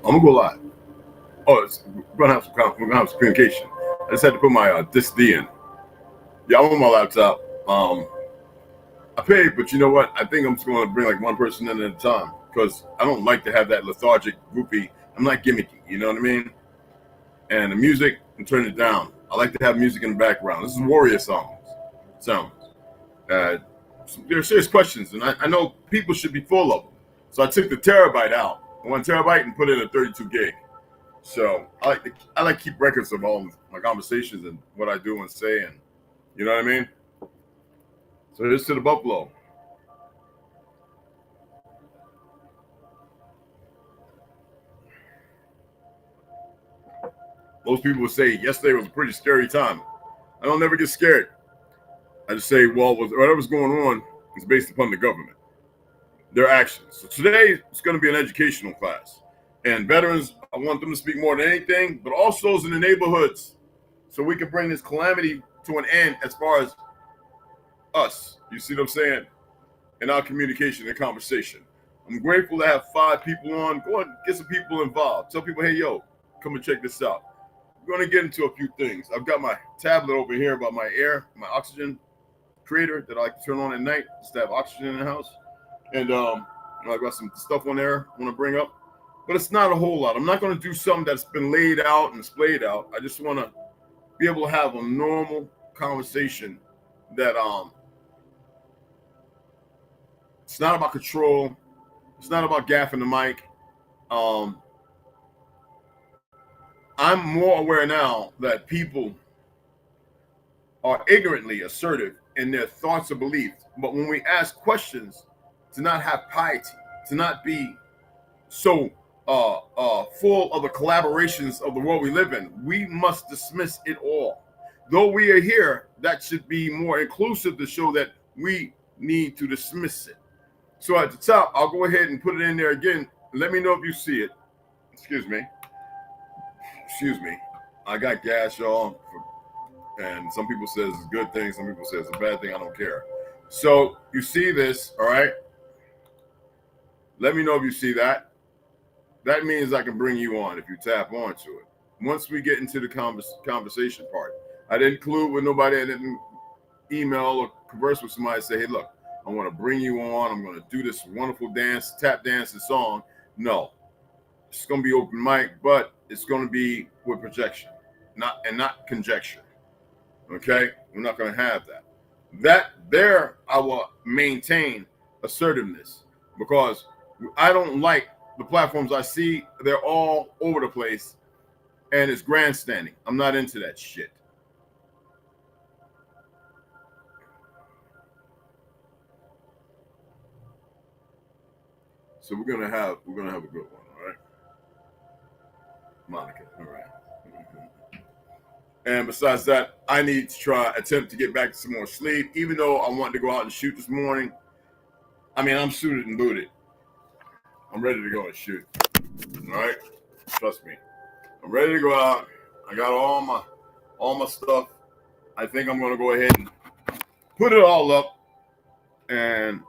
I'm gonna go live. We're gonna have some communication. I just had to put my this D in. Yeah, I'm on my laptop. I paid, but you know what? I think I'm just going to bring like one person in at a time because I don't like to have that lethargic, goofy. I'm not gimmicky. You know what I mean? And the music, I'm turning it down. I like to have music in the background. This is warrior sounds. Uh, there are serious questions, and I know people should be full of them. So I took the terabyte out, 1 terabyte, and put in a 32 gig. So I like to keep records of all my conversations and what I do and say, and you know what I mean. So here's to the Buffalo. Most people would say yesterday was a pretty scary time. I don't never get scared. I just say, well, whatever's going on is based upon the government, their actions. So today it's going to be an educational class. And veterans, I want them to speak more than anything, but also those in the neighborhoods, so we can bring this calamity to an end as far as us. You see what I'm saying? In our communication and conversation. I'm grateful to have 5 people on. Go and get some people involved. Tell people, hey, yo, come and check this out. We're going to get into a few things. I've got my tablet over here about my my oxygen creator that I like to turn on at night just to have oxygen in the house. And I've got some stuff on there I want to bring up. But it's not a whole lot. I'm not going to do something that's been laid out and splayed out. I just want to be able to have a normal conversation that it's not about control. It's not about gaffing the mic. I'm more aware now that people are ignorantly assertive in their thoughts or beliefs. But when we ask questions, to not have piety, to not be so full of the collaborations of the world we live in, we must dismiss it all. Though we are here, that should be more inclusive to show that we need to dismiss it. So at the top, I'll go ahead and put it in there again. Let me know if you see it. Excuse me. I got gas, y'all. And some people say it's a good thing. Some people say it's a bad thing. I don't care. So you see this, all right? Let me know if you see that. That means I can bring you on if you tap onto it. Once we get into the conversation part, I didn't collude with nobody. I didn't email or converse with somebody and say, hey, look, I want to bring you on. I'm going to do this wonderful dance, tap dance and song. No, it's going to be open mic, but it's going to be with projection, not conjecture. Okay, we're not going to have that. There, I will maintain assertiveness because I don't like the platforms I see. They're all over the place, and it's grandstanding. I'm not into that shit. So we're gonna have a good one, all right? Monica, all right. And besides that, I need to attempt to get back to some more sleep. Even though I wanted to go out and shoot this morning, I mean, I'm suited and booted. I'm ready to go and shoot. All right, trust me. I'm ready to go out. I got all my stuff. I think I'm gonna go ahead and put it all up and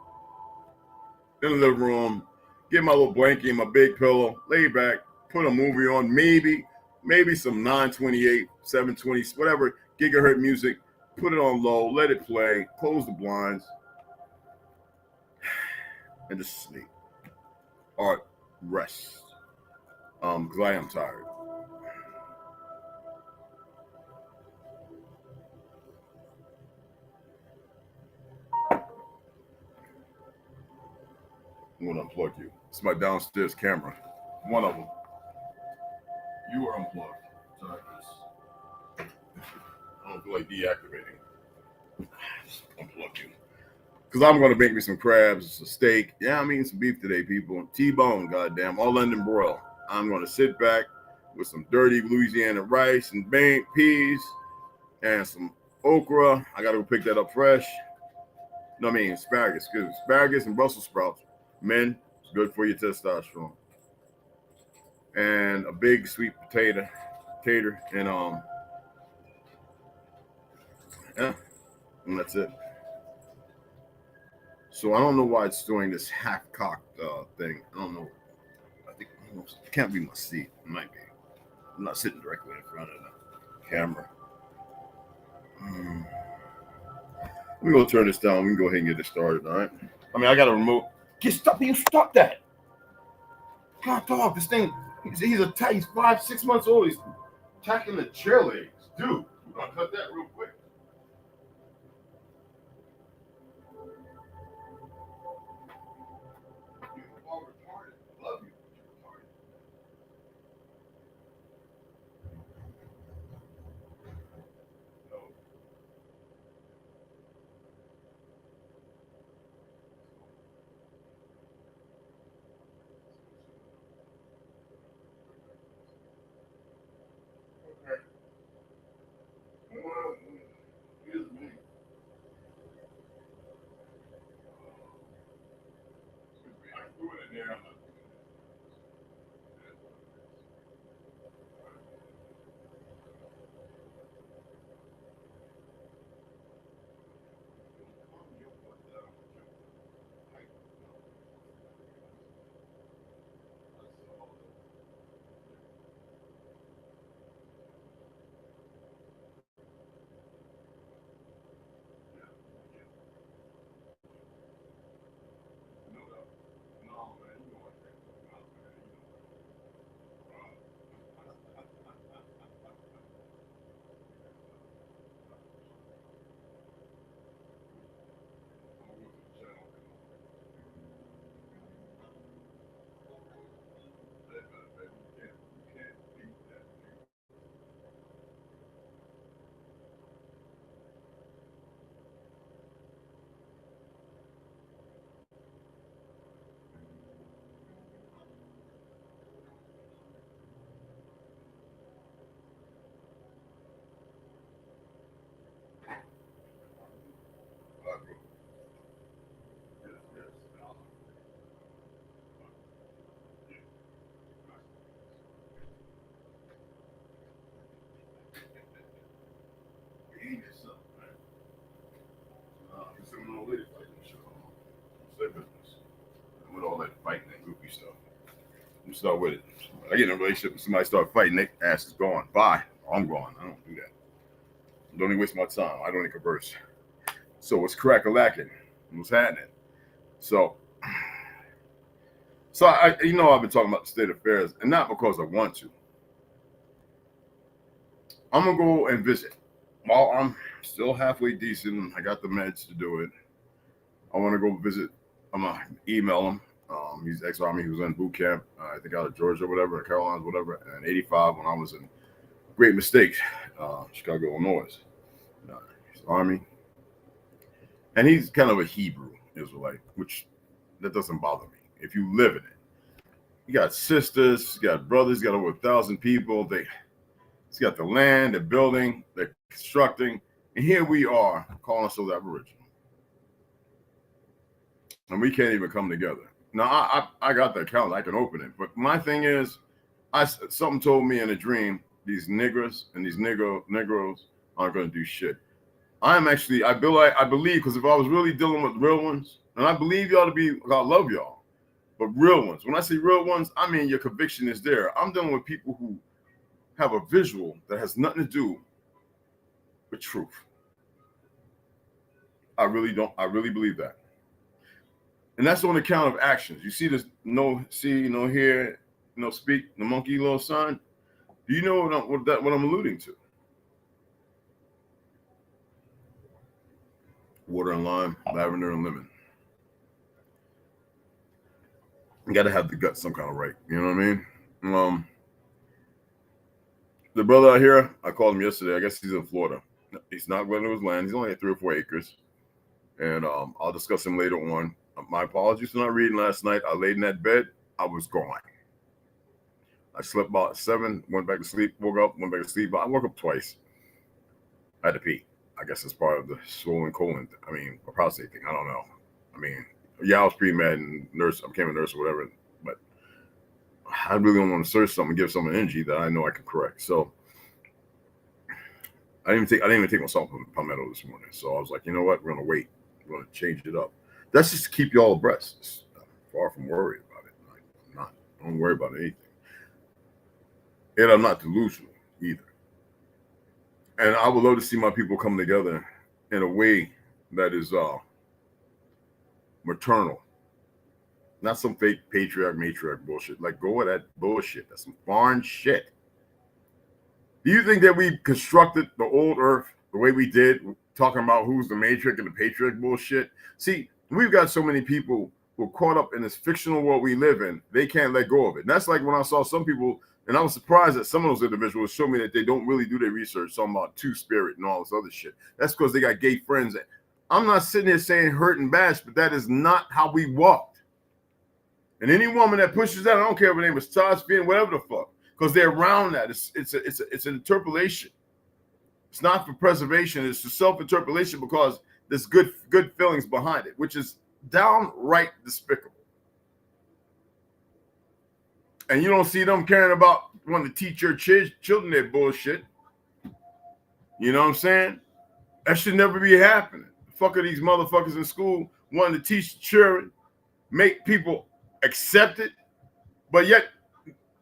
in the living room, get my little blankie, my big pillow, lay back, put a movie on, maybe some 928, 720, whatever gigahertz music, put it on low, let it play, close the blinds, and just sleep. Or rest. Because I am tired. I'm gonna unplug you. It's my downstairs camera. One of them. You are unplugged. Sorry, I don't feel like deactivating. Just unplug you. Because I'm going to make me some crabs, a steak. Yeah, I'm eating some beef today, people. T-bone, goddamn. All London broil. I'm going to sit back with some dirty Louisiana rice and peas and some okra. I got to go pick that up fresh. No, I mean asparagus. Good. Asparagus and Brussels sprouts. Men, it's good for your testosterone. And a big sweet potato, and yeah, and that's it. So I don't know why it's doing this half-cocked thing. I don't know. I think It can't be my seat. It might be. I'm not sitting directly in front of the camera. Let me go turn this down. We can go ahead and get this started, all right? I mean, I got to remove. You stop that. God, dog, this thing, he's 5, 6 months old. He's attacking the chair legs. Dude, we're going to cut that real quick. You are retarded. I love you. With all that fighting and goofy stuff. You start with it. I get in a relationship with somebody, start fighting, their ass is gone. Bye. I'm gone. I don't do that. Don't even waste my time. I don't even converse. So what's crack-a-lacking? What's happening? So I've been talking about the state of affairs, and not because I want to. I'm gonna go and visit. While I'm still halfway decent, I got the meds to do it. I want to go visit. I'm gonna email him. He's ex-army. He was in boot camp, I think out of Georgia, whatever, Carolinas, whatever. And 85 when I was in Great Mistake, Chicago, Illinois. He's Army, and he's kind of a Hebrew Israelite, which that doesn't bother me if you live in it. You got sisters, you got brothers, you got over 1,000 people. He's got the land, they're building, they're constructing, and here we are calling ourselves Aboriginal, and we can't even come together. Now I got the account, I can open it, but my thing is, something told me in a dream these niggers and these Negroes aren't going to do shit. I believe, because if I was really dealing with real ones, and I believe y'all to be, I love y'all, but real ones. When I say real ones, I mean your conviction is there. I'm dealing with people who have a visual that has nothing to do with truth. I really believe that. And that's on account of actions. You see this, no see, no hear, no speak, the monkey little sign. Do you know what I'm alluding to? Water and lime, lavender and lemon. You got to have the gut some kind of right. You know what I mean? The brother out here, I called him yesterday. I guess he's in Florida. He's not going to his land. He's only at 3 or 4 acres. And I'll discuss him later on. My apologies for not reading last night. I laid in that bed. I was gone. I slept about 7, went back to sleep, woke up, went back to sleep. I woke up twice. I had to pee. I guess it's part of the swollen colon. I mean, a prostate thing. I don't know. I mean, yeah, I was pretty mad and I became a nurse or whatever. But I really don't want to search something, give someone energy that I know I can correct. So I didn't even take myself from Palmetto this morning. So I was like, you know what? We're gonna wait. We're gonna change it up. That's just to keep you all abreast. Far from worried about it. I'm not. Don't worry about anything. And I'm not delusional either. And I would love to see my people come together in a way that is maternal. Not some fake patriarch, matriarch bullshit. Like, go with that bullshit. That's some foreign shit. Do you think that we constructed the old earth the way we did, talking about who's the matriarch and the patriarch bullshit? See, we've got so many people who are caught up in this fictional world we live in, they can't let go of it. And that's like when I saw some people, and I was surprised that some of those individuals show me that they don't really do their research, talking about two-spirit and all this other shit. That's because they got gay friends. I'm not sitting here saying hurt and bash, but that is not how we walked. And any woman that pushes that, I don't care if her name is Tasfin, whatever the fuck, because they're around that. It's an interpolation. It's not for preservation. It's for self-interpolation because there's good feelings behind it, which is downright despicable. And you don't see them caring about wanting to teach your children their bullshit. You know what I'm saying? That should never be happening. The fuck are these motherfuckers in school wanting to teach children, make people accept it, but yet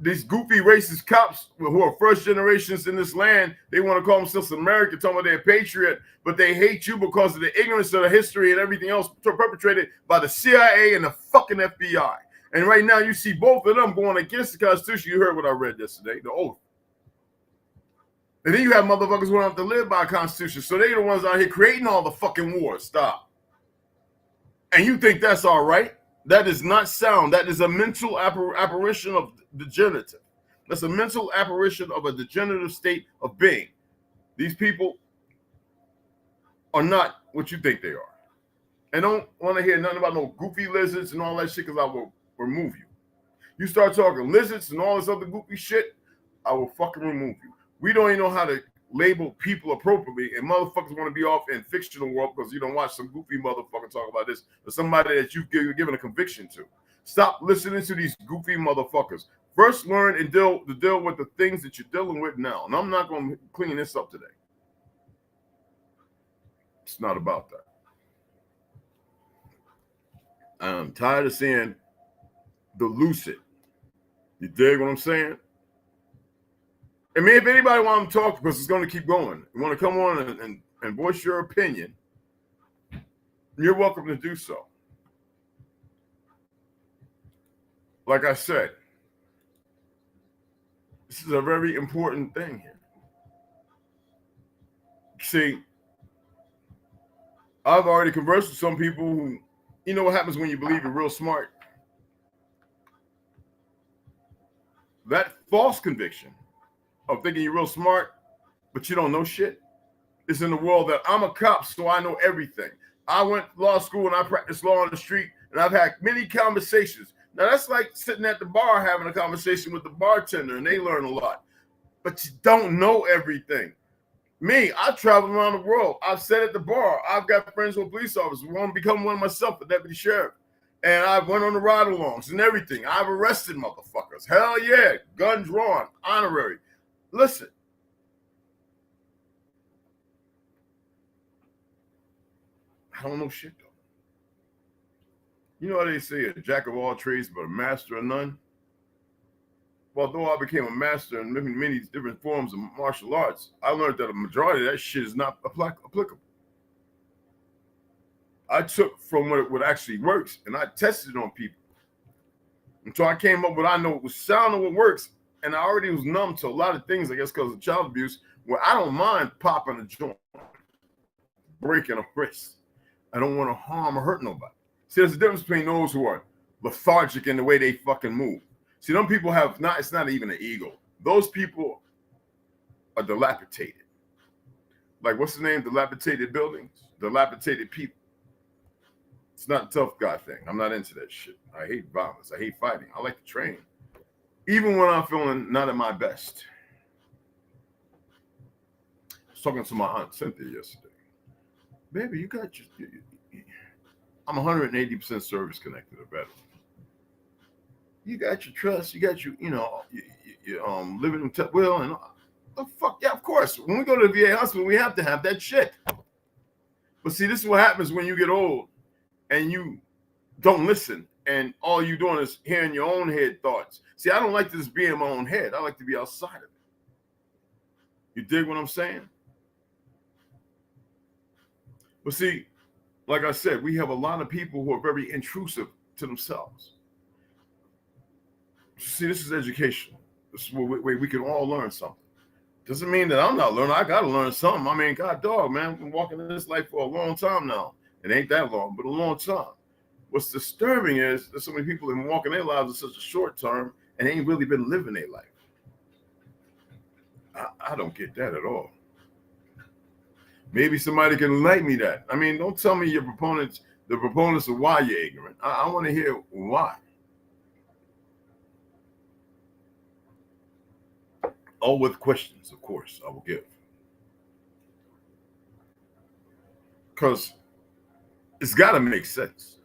these goofy racist cops who are first generations in this land, they want to call themselves American, talking about they're a patriot, but they hate you because of the ignorance of the history and everything else perpetrated by the CIA and the fucking FBI. And right now you see both of them going against the Constitution. You heard what I read yesterday, the oath. And then you have motherfuckers who don't have to live by a Constitution. So they're the ones out here creating all the fucking wars. Stop. And you think that's all right? That is not sound. That is a mental apparition of degenerative. That's a mental apparition of a degenerative state of being. These people are not what you think they are. And don't want to hear nothing about no goofy lizards and all that shit because I will remove you. You start talking lizards and all this other goofy shit, I will fucking remove you. We don't even know how to label people appropriately, and motherfuckers want to be off in fictional world because you don't watch some goofy motherfucker talk about this or somebody that you've given a conviction to. Stop listening to these goofy motherfuckers. First, learn and deal with the things that you're dealing with now. And I'm not going to clean this up today. It's not about that. I'm tired of seeing the lucid. You dig what I'm saying? I mean, if anybody wants to talk, because it's going to keep going, you want to come on and voice your opinion, you're welcome to do so. Like I said, this is a very important thing here. See, I've already conversed with some people who, you know what happens when you believe you're real smart? That false conviction of thinking you're real smart, but you don't know shit, is in the world that I'm a cop, so I know everything. I went to law school and I practiced law on the street, and I've had many conversations. Now, that's like sitting at the bar having a conversation with the bartender, and they learn a lot. But you don't know everything. Me, I travel around the world. I've sat at the bar. I've got friends who are police officers who want to become one myself, a deputy sheriff. And I went on the ride-alongs and everything. I've arrested motherfuckers. Hell yeah, gun drawn, honorary. Listen. I don't know shit, though. You know how they say a jack of all trades, but a master of none? Well, though I became a master in many different forms of martial arts, I learned that a majority of that shit is not applicable. I took from what actually works, and I tested it on people. Until I came up with I know what sound and what works, and I already was numb to a lot of things, I guess, because of child abuse, where I don't mind popping a joint, breaking a wrist. I don't want to harm or hurt nobody. See, there's a difference between those who are lethargic in the way they fucking move. See, them people have not, it's not even an ego. Those people are dilapidated. Like, what's the name? Dilapidated buildings, dilapidated people. It's not a tough guy thing. I'm not into that shit. I hate violence. I hate fighting. I like to train. Even when I'm feeling not at my best. I was talking to my aunt Cynthia yesterday. Baby, you got your I'm 180% service connected or better. You got your trust, you got your, you living in will and the fuck, yeah, of course. When we go to the VA hospital, we have to have that shit. But see, this is what happens when you get old and you don't listen and all you doing is hearing your own head thoughts. See, I don't like to just be in my own head. I like to be outside of it. You dig what I'm saying? But see, like I said, we have a lot of people who are very intrusive to themselves. See, this is education. This is where we can all learn something. Doesn't mean that I'm not learning. I got to learn something. I mean, God dog, man, I've been walking in this life for a long time now. It ain't that long, but a long time. What's disturbing is that so many people have been walking their lives in such a short term and ain't really been living their life. I don't get that at all. Maybe somebody can enlighten me that. I mean, don't tell me the proponents of why you're ignorant. I want to hear why. All with questions, of course, I will give. Because it's got to make sense.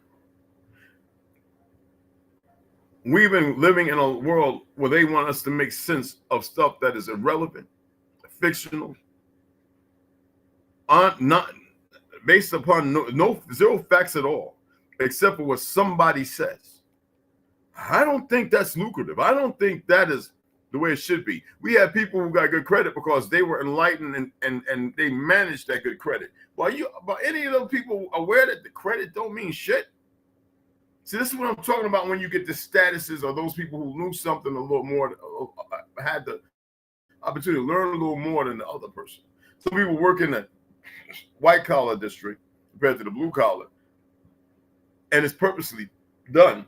We've been living in a world where they want us to make sense of stuff that is irrelevant, fictional, not based upon no zero facts at all, except for what somebody says. I don't think that's lucrative. I don't think that is the way it should be. We have people who got good credit because they were enlightened and they managed that good credit. But any of those people aware that the credit don't mean shit? See, this is what I'm talking about when you get the statuses or those people who knew something a little more, had the opportunity to learn a little more than the other person. Some people work in the white collar district compared to the blue collar, and it's purposely done.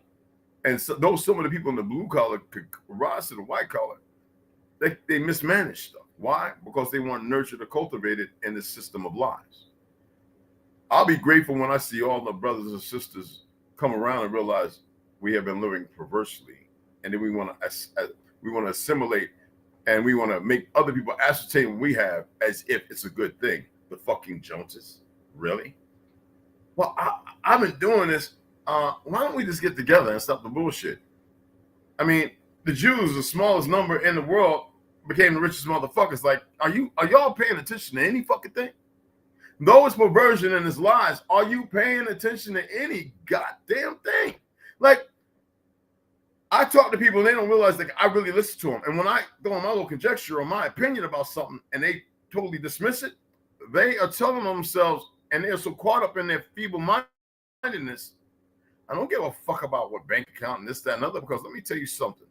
And so some of the people in the blue collar could rise to the white collar. They mismanage stuff. Why? Because they weren't nurtured or cultivated in the system of lies. I'll be grateful when I see all the brothers and sisters come around and realize we have been living perversely, and then we want to assimilate, and we want to make other people ascertain what we have as if it's a good thing. The fucking Joneses, really? Well, I've been doing this. Why don't we just get together and stop the bullshit? I mean, the Jews, the smallest number in the world, became the richest motherfuckers. Like, are y'all paying attention to any fucking thing? Though it's perversion and it's lies, are you paying attention to any goddamn thing? Like, I talk to people and they don't realize that I really listen to them. And when I go on my little conjecture or my opinion about something and they totally dismiss it, they are telling themselves, and they're so caught up in their feeble-mindedness, I don't give a fuck about what bank account and this, that, and other, because let me tell you something.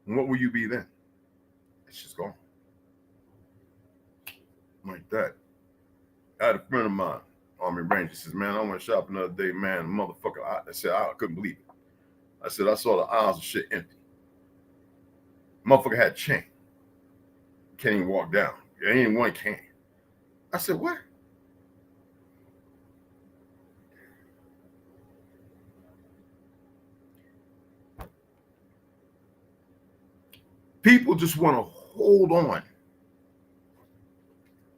What will you be then? It's just gone. Like that. I had a friend of mine, Army Ranger, says, man, I went shopping the other day, man, motherfucker, I said, I couldn't believe it. I said, I saw the aisles of shit empty. Motherfucker had a chain. Can't even walk down. There ain't one can. I said, what? People just want to hold on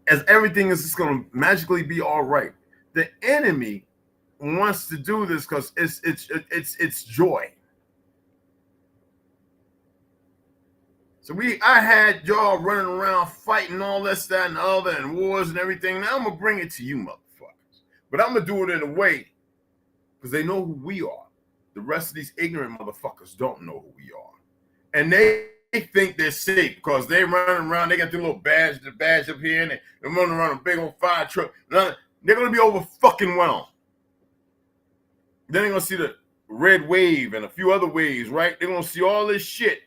as everything is just going to magically be all right. The enemy wants to do this because it's joy. So I had y'all running around fighting all this, that, and the other, and wars and everything. Now I'm gonna bring it to you, motherfuckers. But I'm gonna do it in a way because they know who we are. The rest of these ignorant motherfuckers don't know who we are, and they think they're safe because they running around. They got the little badge up here, and they're running around a big old fire truck. They're gonna be over fucking whelmed. Then they're gonna see the red wave and a few other waves, right? They're gonna see all this shit.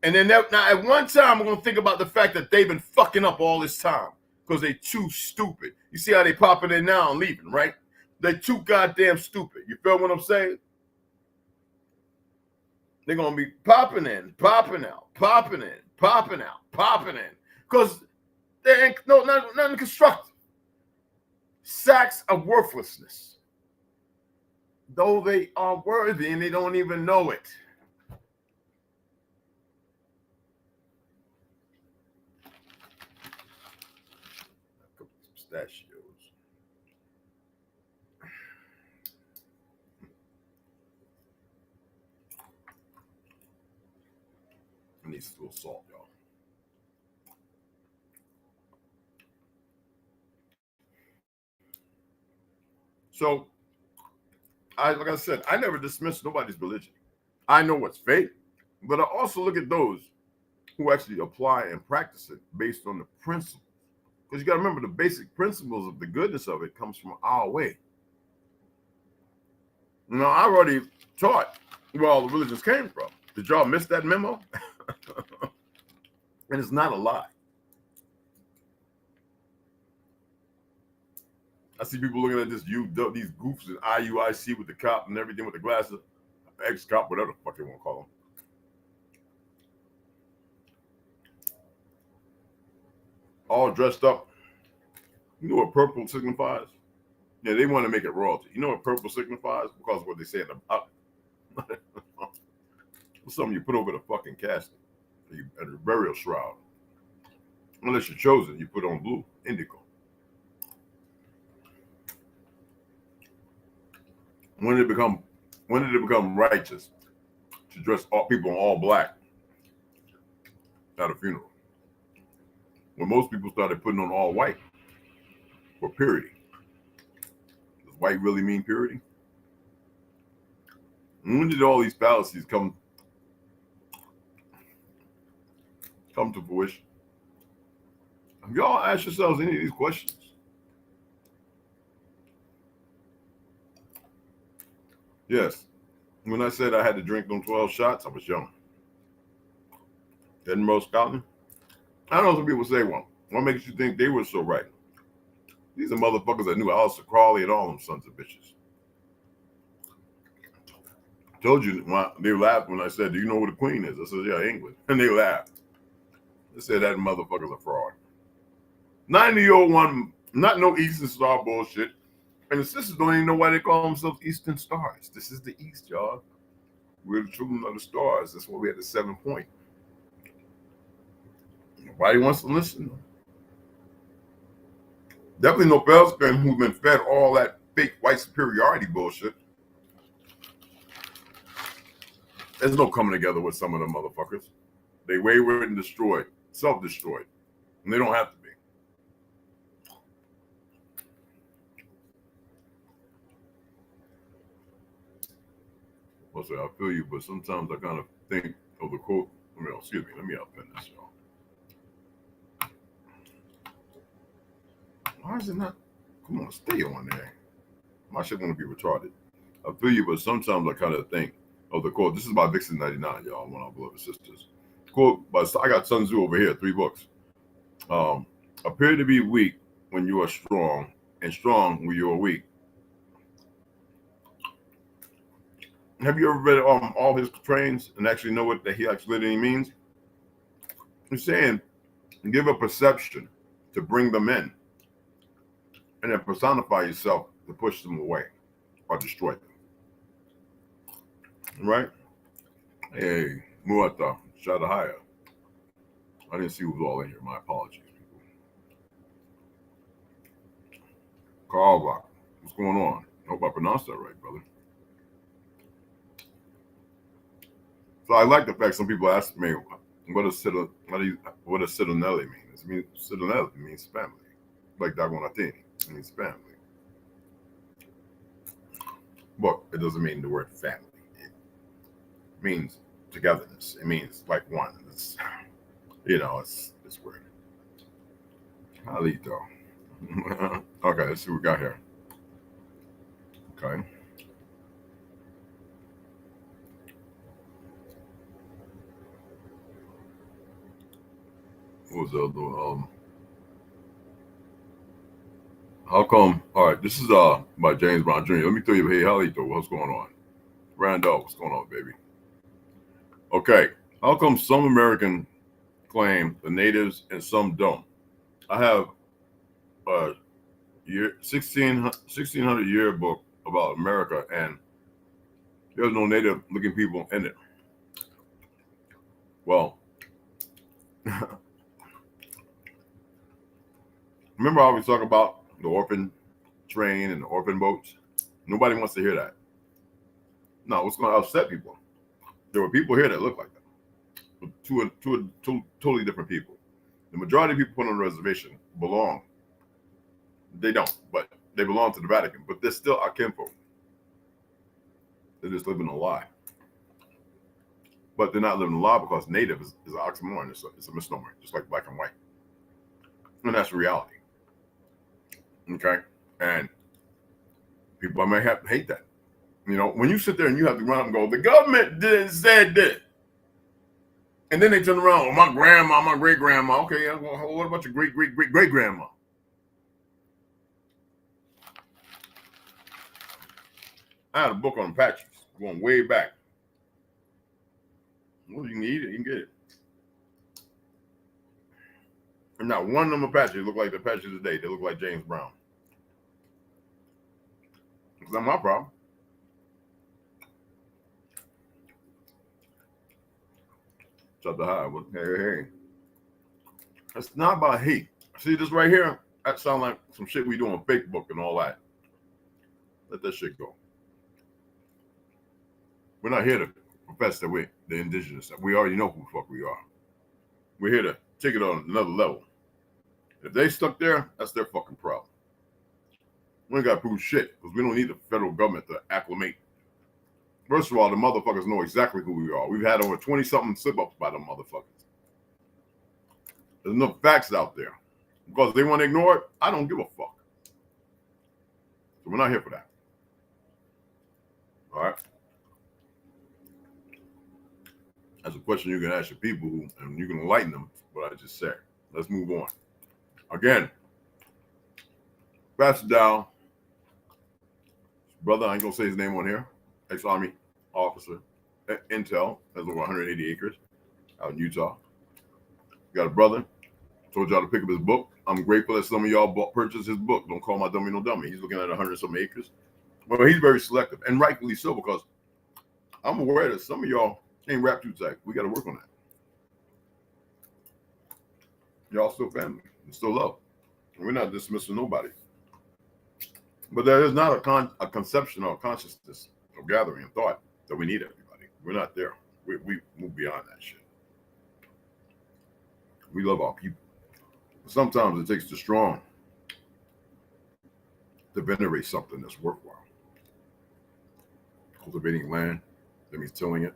And then now at one time, we're going to think about the fact that they've been fucking up all this time because they're too stupid. You see how they popping in now and leaving, right? They're too goddamn stupid. You feel what I'm saying? They're going to be popping in, popping out, popping in, popping out, popping in because there ain't nothing constructive. Sacks of worthlessness. Though they are worthy and they don't even know it. Pistachios. I need a little salt, y'all. So like I said, I never dismiss nobody's religion. I know what's fake, but I also look at those who actually apply and practice it based on the principles. Because you got to remember the basic principles of the goodness of it comes from our way. Now, I already taught where all the religions came from. Did y'all miss that memo? And it's not a lie. I see people looking at these goofs in IUIC with the cop and everything with the glasses, ex-cop, whatever the fuck they want to call them. All dressed up. You know what purple signifies? Yeah, they want to make it royalty. You know what purple signifies? Because of what they say in the something you put over the fucking casket, a burial shroud. Unless you're chosen, you put on blue, indigo. When did it become righteous to dress all people in all black at a funeral? When most people started putting on all white for purity. Does white really mean purity? And when did all these fallacies come to fruition? Have y'all asked yourselves any of these questions? Yes. When I said I had to drink them 12 shots, I was young. Edinburgh Scotland. I know some people say, well, what makes you think they were so right? These are motherfuckers that knew Aleister Crowley and all them sons of bitches. Told you, they laughed when I said, do you know who the Queen is? I said, yeah, England. And they laughed. They said that motherfucker's a fraud. 90-year-old one, not no Eastern Star bullshit. And the sisters don't even know why they call themselves Eastern Stars. This is the East, y'all. We're the children of the stars. That's why we had the 7 point. Nobody wants to listen. Definitely no Bellspan who's been fed all that fake white superiority bullshit. There's no coming together with some of them motherfuckers. They wayward and destroyed, self-destroyed. And they don't have to be. I'll say, I feel you, but sometimes I kind of think of the quote. Excuse me, let me outpin this, y'all. Why is it not? Come on, stay on there. My shit gonna be retarded. I feel you, but sometimes I kind of think of the quote. This is by Vixen 99, y'all, one of our beloved sisters. Quote, but I got Sun Tzu over here, 3 books. Appear to be weak when you are strong, and strong when you are weak. Have you ever read all his trains and actually know what he actually means? He's saying, give a perception to bring them in, and then personify yourself to push them away or destroy them. Right? Hey, Muata, Shadahaya. I didn't see who was all in here. My apologies, people. Carl Rock, what's going on? I hope I pronounced that right, brother. So I like the fact some people ask me, what does Citronelli mean? Citronelli means family. Like Dagonatini, it means family. But it doesn't mean the word family. It means togetherness. It means like one. It's, it's weird. Halito. Okay, let's see what we got here. Okay. What was the other one? How come? All right, this is by James Brown Jr. Let me tell you, hey, Halito, what's going on? Randall, what's going on, baby? Okay, how come some Americans claim the natives and some don't? I have a 1600 year book about America, and there's no native looking people in it. Well, remember I always talk about the orphan train and the orphan boats? Nobody wants to hear that. No, what's going to upset people? There were people here that look like that. Two totally different people. The majority of people put on the reservation belong. They don't, but they belong to the Vatican, but they're still our kinfolk. They're just living a lie. But they're not living a lie because native is an oxymoron. It's a misnomer, just like black and white. And that's reality. Okay? And people may have hate that. You know, when you sit there and you have to run up and go, the government didn't say this. And then they turn around, oh, my grandma, my great grandma. Okay, well, what about your great grandma? I had a book on Apaches going way back. Well, you can eat it, you can get it. And not one of them Apaches look like the Apaches today. They look like James Brown. It's not my problem. Shut the high. Hey. It's not about hate. See this right here? That sounds like some shit we do on Facebook and all that. Let that shit go. We're not here to profess that we're the indigenous. We already know who the fuck we are. We're here to take it on another level. If they stuck there, that's their fucking problem. We ain't got to prove shit because we don't need the federal government to acclimate. First of all, the motherfuckers know exactly who we are. We've had over 20-something slip-ups by them motherfuckers. There's enough facts out there. Because they want to ignore it, I don't give a fuck. So we're not here for that. All right? That's a question you can ask your people and you can enlighten them what I just said. Let's move on. Again, Pastor Dow, brother, I ain't going to say his name on here, ex-Army officer, Intel, has over 180 acres out in Utah. Got a brother, told y'all to pick up his book. I'm grateful that some of y'all purchased his book. Don't call my dummy no dummy. He's looking at 100-something acres. Well, he's very selective, and rightfully so, because I'm aware that some of y'all ain't wrapped too tight. We got to work on that. Y'all still family, and still love. And we're not dismissing nobody. But there is not a conception or a consciousness of gathering and thought that we need everybody. We're not there. We move beyond that shit. We love our people. But sometimes it takes the strong to venerate something that's worthwhile. Cultivating land, that means tilling it,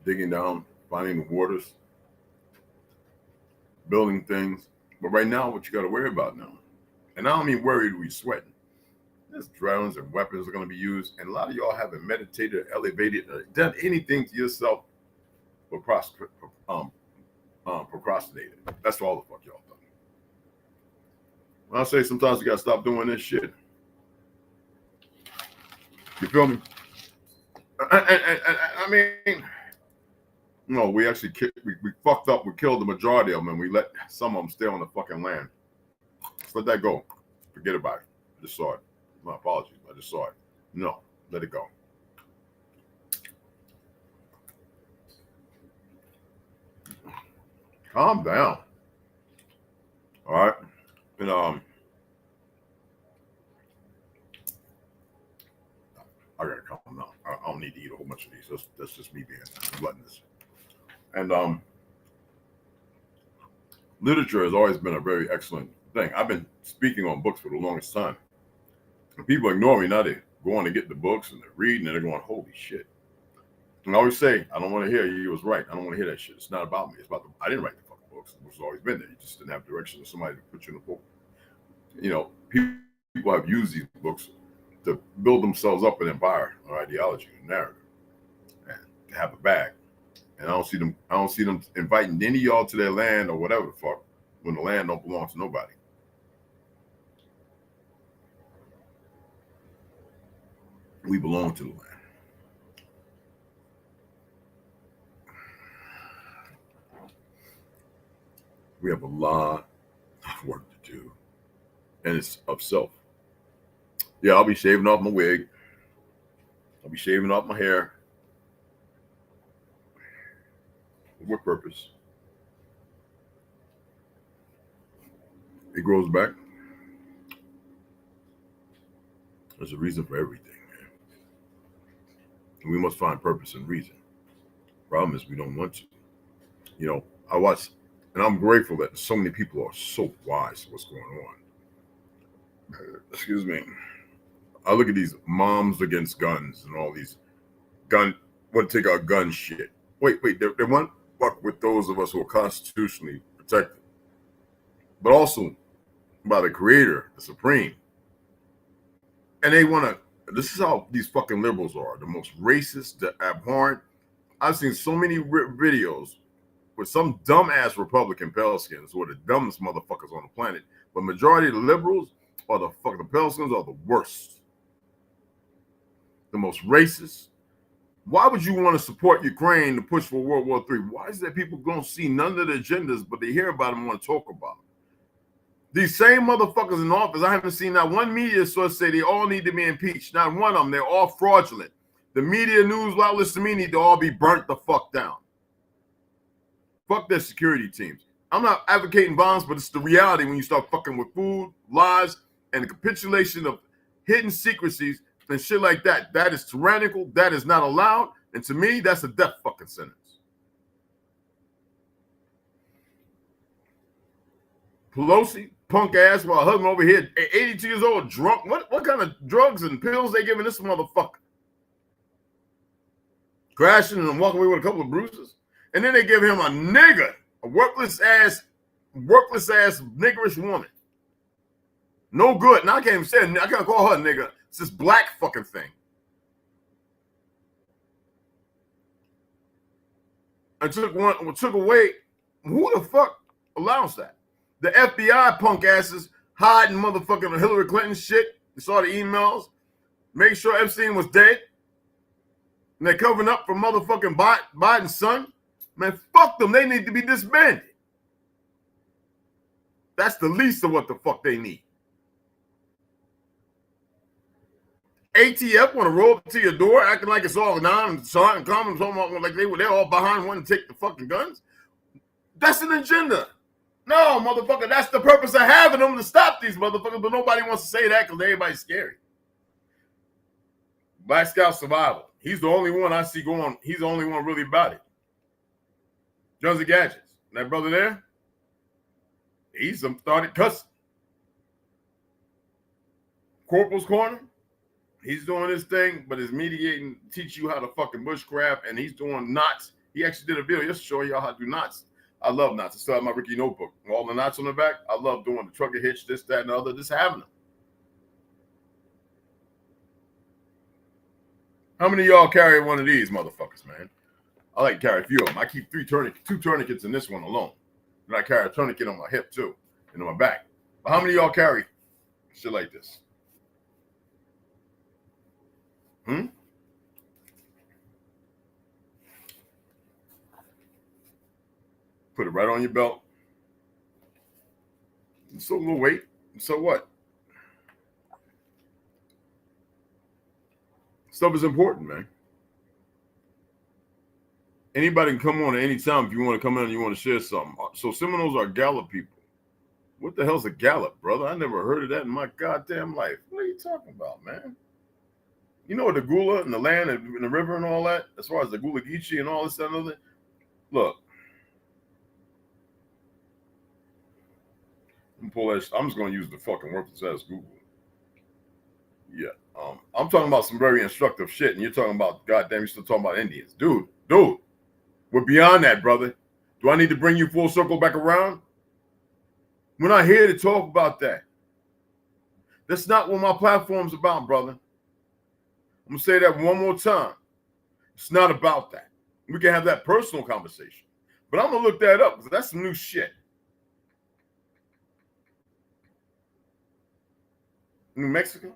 digging down, finding the waters, building things. But right now, what you got to worry about now, and I don't mean worried we sweating. There's drones and weapons are going to be used, and a lot of y'all haven't meditated, elevated, or done anything to yourself but procrastinated. That's all the fuck y'all done. When I say sometimes you got to stop doing this shit, you feel me? I mean, no, we actually we fucked up. We killed the majority of them, and we let some of them stay on the fucking land. Just let that go. Forget about it. I just saw it. My apologies. I just saw it. No, let it go. Calm down. All right. And I gotta calm down. I don't need to eat a whole bunch of these. That's just me being gluttonous. And literature has always been a very excellent thing. I've been speaking on books for the longest time. And people ignore me. Now they go on to get the books and they're reading and they're going, holy shit. And I always say, I don't want to hear you was right. I don't want to hear that shit. It's not about me. It's about I didn't write the fucking books. The books have always been there. You just didn't have direction of somebody to put you in a book. You know, people have used these books to build themselves up an empire or ideology and narrative and to have a bag. And I don't see them inviting any of y'all to their land or whatever the fuck when the land don't belong to nobody. We belong to the land. We have a lot of work to do. And it's of self. Yeah, I'll be shaving off my wig. I'll be shaving off my hair. For what purpose? It grows back. There's a reason for everything, man. And we must find purpose and reason. Problem is we don't want to. You know, I watch, and I'm grateful that so many people are so wise to what's going on. Excuse me. I look at these moms against guns and all these gun want to take our gun shit. Wait, they want to fuck with those of us who are constitutionally protected, but also by the Creator, the Supreme. And they want to. This is how these fucking liberals are: the most racist, the abhorrent. I've seen so many videos with some dumbass Republican Pelicans who are the dumbest motherfuckers on the planet. But majority of the liberals are the Pelicans are the worst, the most racist. Why would you want to support Ukraine to push for World War III? Why is that people don't see none of the agendas, but they hear about them and want to talk about them? These same motherfuckers in office, I haven't seen not one media source say they all need to be impeached. Not one of them. They're all fraudulent. The media news outlets to me need to all be burnt the fuck down. Fuck their security teams. I'm not advocating violence, but it's the reality when you start fucking with food, lies, and the capitulation of hidden secrecies and shit like that. That is tyrannical. That is not allowed. And to me, that's a death fucking sentence. Pelosi, punk ass, while her husband over here, 82 years old, drunk. What kind of drugs and pills they giving this motherfucker? Crashing and walking away with a couple of bruises. And then they give him a nigger, a worthless ass niggerish woman. No good. Now I can't even say it. I can't call her a nigger. It's this black fucking thing. And took away. Who the fuck allows that? The FBI punk asses hiding motherfucking Hillary Clinton shit. You saw the emails. Make sure Epstein was dead. And they're covering up for motherfucking Biden's son. Man, fuck them. They need to be disbanded. That's the least of what the fuck they need. ATF want to roll up to your door acting like it's all non-common, like they're all behind wanting to take the fucking guns. That's an agenda. No, motherfucker, that's the purpose of having them, to stop these motherfuckers, but nobody wants to say that because everybody's scary. Black Scout Survival. He's the only one I see going. He's the only one really about it. Guns and Gadgets. That brother there, he's started cussing. Corporal's Corner, he's doing his thing, but is mediating, teach you how to fucking bushcraft, and he's doing knots. He actually did a video just to show y'all how to do knots. I love knots. I still have my Ricky notebook. All the knots on the back. I love doing the trucker hitch, this, that, and the other. Just having them. How many of y'all carry one of these motherfuckers, man? I like to carry a few of them. I keep two tourniquets in this one alone. And I carry a tourniquet on my hip too, and on my back. But how many of y'all carry shit like this? Put it right on your belt. It's a little weight. So what? Stuff is important, man. Anybody can come on at any time if you want to come in and you want to share something. So Seminoles are Gallup people. What the hell's a Gallup, brother? I never heard of that in my goddamn life. What are you talking about, man? You know the Gula and the land and the river and all that, as far as the Gula Geechee and all this and other. Look, I'm just going to use the fucking worthless ass Google. Yeah, I'm talking about some very instructive shit, and you're talking about, goddamn, you're still talking about Indians, dude. We're beyond that, brother. Do I need to bring you full circle back around? We're not here to talk about that. That's not what my platform's about, brother. I'm gonna say that one more time. It's not about that. We can have that personal conversation, but I'm gonna look that up because that's some new shit. New Mexico,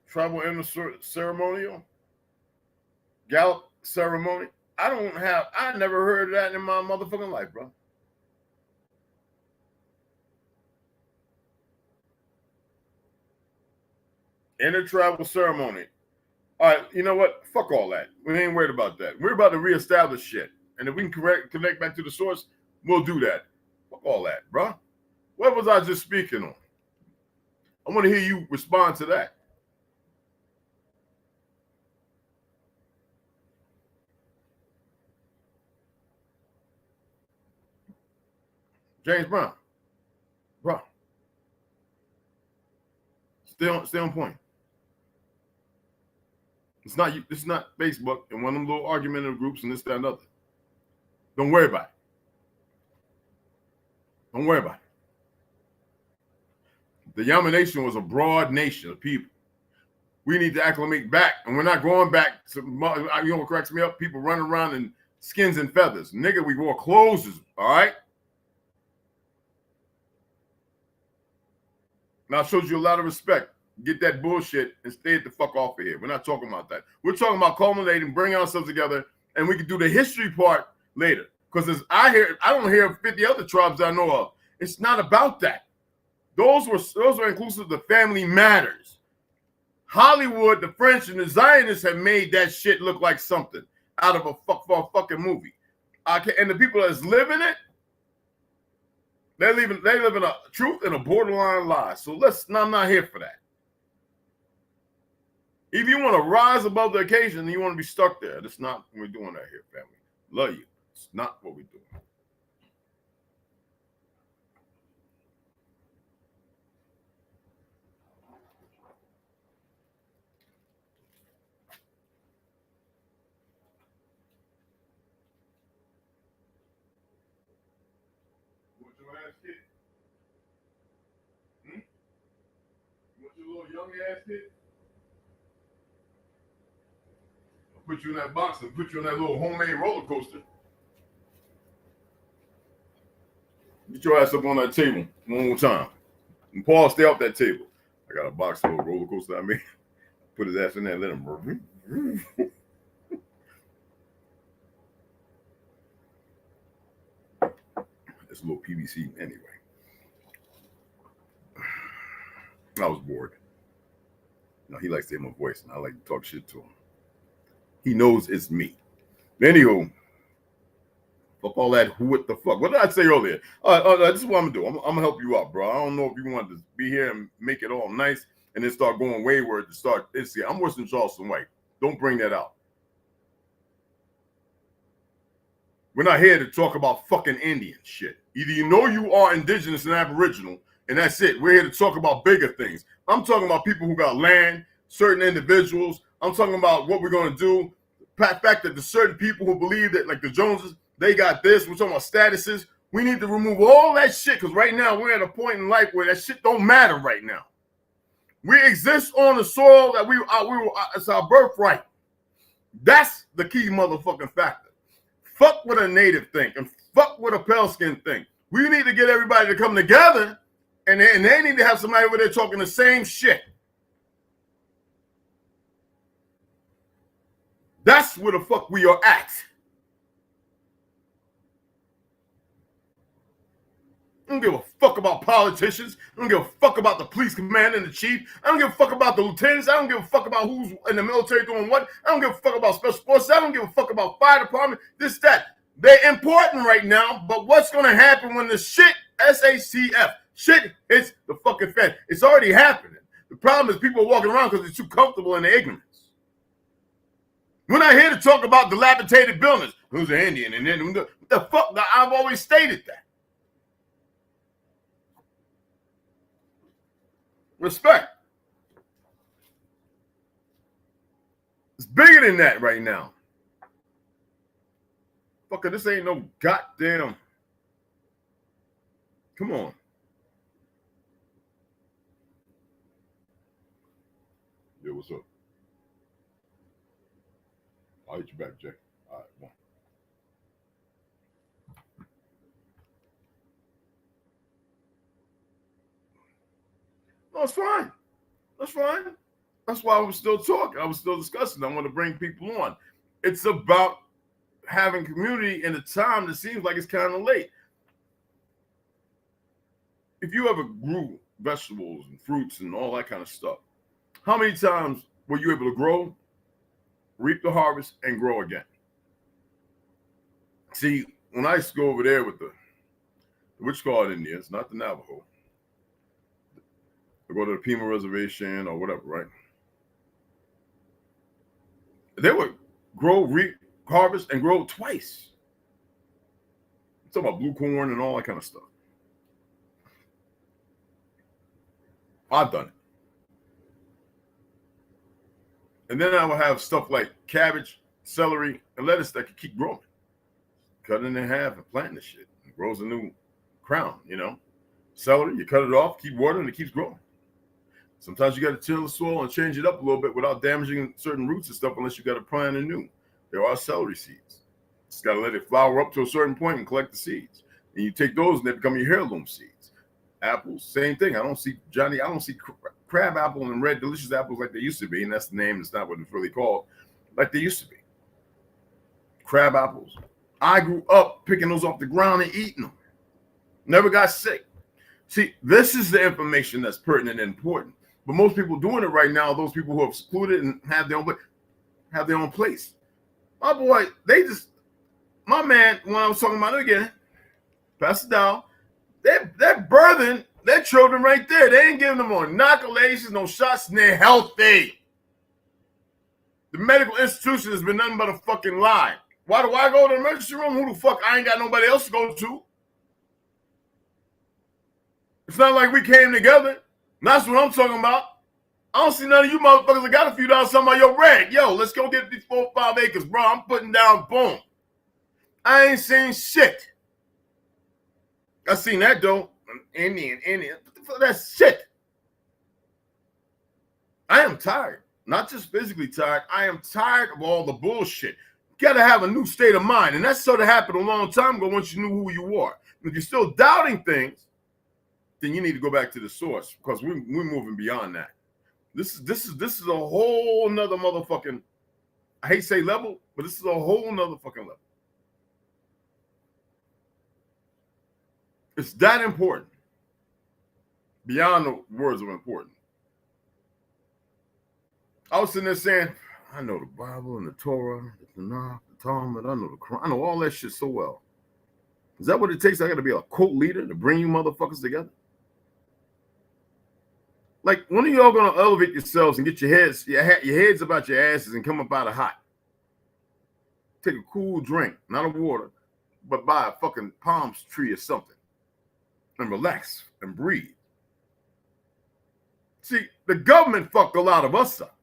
tribal ceremonial, Gallup ceremony. I never heard of that in my motherfucking life, bro. Intertribal ceremony. All right, you know what? Fuck all that. We ain't worried about that. We're about to reestablish shit. And if we can connect back to the source, we'll do that. Fuck all that, bro. What was I just speaking on? I want to hear you respond to that. James Brown. Bro. Stay on point. It's not Facebook and one of them little argumentative groups and this, that, and other. Don't worry about it. Don't worry about it. The Yama Nation was a broad nation of people. We need to acclimate back, and we're not going back to, you know what cracks me up? People running around in skins and feathers. Nigga, we wore clothes, all right? Now I showed you a lot of respect. Get that bullshit and stay the fuck off of here. We're not talking about that. We're talking about culminating, bringing ourselves together, and we can do the history part later. Because I don't hear 50 other tribes that I know of. It's not about that. Those were inclusive of the Family Matters. Hollywood, the French, and the Zionists have made that shit look like something out of a fucking movie. And the people that's living it, they live in a truth and a borderline lie. So I'm not here for that. If you want to rise above the occasion, then you want to be stuck there. That's not what we're doing that here, family. Love you. It's not what we're doing. You want your ass kid? You want your little young ass kid? Put you in that box and put you on that little homemade roller coaster. Get your ass up on that table one more time. And Paul, stay off that table. I got a box full of roller coaster I made. Put his ass in there and let him move. It's a little PVC anyway. I was bored. Now he likes to hear my voice, and I like to talk shit to him. He knows it's me. Anywho, fuck all that. What the fuck? What did I say earlier? This is what I'm gonna do. I'm gonna help you out, bro. I don't know if you want to be here and make it all nice and then start going wayward to start this here. I'm worse than Charleston White. Don't bring that out. We're not here to talk about fucking Indian shit. Either you know you are indigenous and aboriginal, and that's it. We're here to talk about bigger things. I'm talking about people who got land, certain individuals. I'm talking about what we're going to do. The fact that there's certain people who believe that, like the Joneses, they got this. We're talking about statuses. We need to remove all that shit because right now we're at a point in life where that shit don't matter right now. We exist on the soil that it's our birthright. That's the key motherfucking factor. Fuck what a native think and fuck what a pale skin think. We need to get everybody to come together and they need to have somebody over there talking the same shit. That's where the fuck we are at. I don't give a fuck about politicians. I don't give a fuck about the police commander and the chief. I don't give a fuck about the lieutenants. I don't give a fuck about who's in the military doing what. I don't give a fuck about special forces. I don't give a fuck about fire department. This, that. They're important right now, but what's going to happen when the shit, SACF, shit hits the fucking fan? It's already happening. The problem is people are walking around because they're too comfortable in their ignorance. We're not here to talk about dilapidated buildings. Who's an Indian? And then what the fuck? I've always stated that. Respect. It's bigger than that right now. Fucker, this ain't no goddamn. Come on. Yeah, what's up? I'll hit you back, Jay. All right, one. No, it's fine. That's fine. That's why I was still talking. I was still discussing. I want to bring people on. It's about having community in a time that seems like it's kind of late. If you ever grew vegetables and fruits and all that kind of stuff, how many times were you able to grow, reap the harvest, and grow again? See, when I used to go over there with the Witch-Called Indians, not the Navajo, I go to the Pima Reservation or whatever, right? They would grow, reap, harvest, and grow twice. I'm talking about blue corn and all that kind of stuff. I've done it. And then I will have stuff like cabbage, celery, and lettuce that can keep growing. Cut it in half and plant this shit. It grows a new crown, you know. Celery, you cut it off, keep watering, it keeps growing. Sometimes you got to till the soil and change it up a little bit without damaging certain roots and stuff unless you got to plant anew. There are celery seeds. Just got to let it flower up to a certain point and collect the seeds. And you take those and they become your heirloom seeds. Apples, same thing. I don't see crab apple and red delicious apples like they used to be, and that's the name. It's not what it's really called, like they used to be. Crab apples. I grew up picking those off the ground and eating them. Never got sick. See, this is the information that's pertinent and important. But most people doing it right now, those people who have secluded and have their own place. My boy, my man, when I was talking about it again, Pastor Dow, they're birthing their children right there. They ain't giving them no inoculations, no shots, and they're healthy. The medical institution has been nothing but a fucking lie. Why do I go to the emergency room? Who the fuck? I ain't got nobody else to go to. It's not like we came together. That's what I'm talking about. I don't see none of you motherfuckers that got a few dollars talking about your reg. Yo, let's go get these 4 or 5 acres, bro. I'm putting down boom. I ain't seen shit. I seen that though. Indian. That's shit. I am tired. Not just physically tired. I am tired of all the bullshit. You gotta have a new state of mind. And that sort of happened a long time ago once you knew who you are. If you're still doubting things, then you need to go back to the source because we're moving beyond that. This is a whole nother motherfucking, I hate to say level, but this is a whole nother fucking level. It's that important. Beyond the words of important. I was sitting there saying, I know the Bible and the Torah, the Tanakh, the Talmud, I know the Quran, I know all that shit so well. Is that what it takes? I got to be a cult leader to bring you motherfuckers together? Like, when are y'all going to elevate yourselves and get your heads about your asses and come up out of hot? Take a cool drink, not a water, but buy a fucking palm tree or something and relax and breathe. See, the government fucked a lot of us up.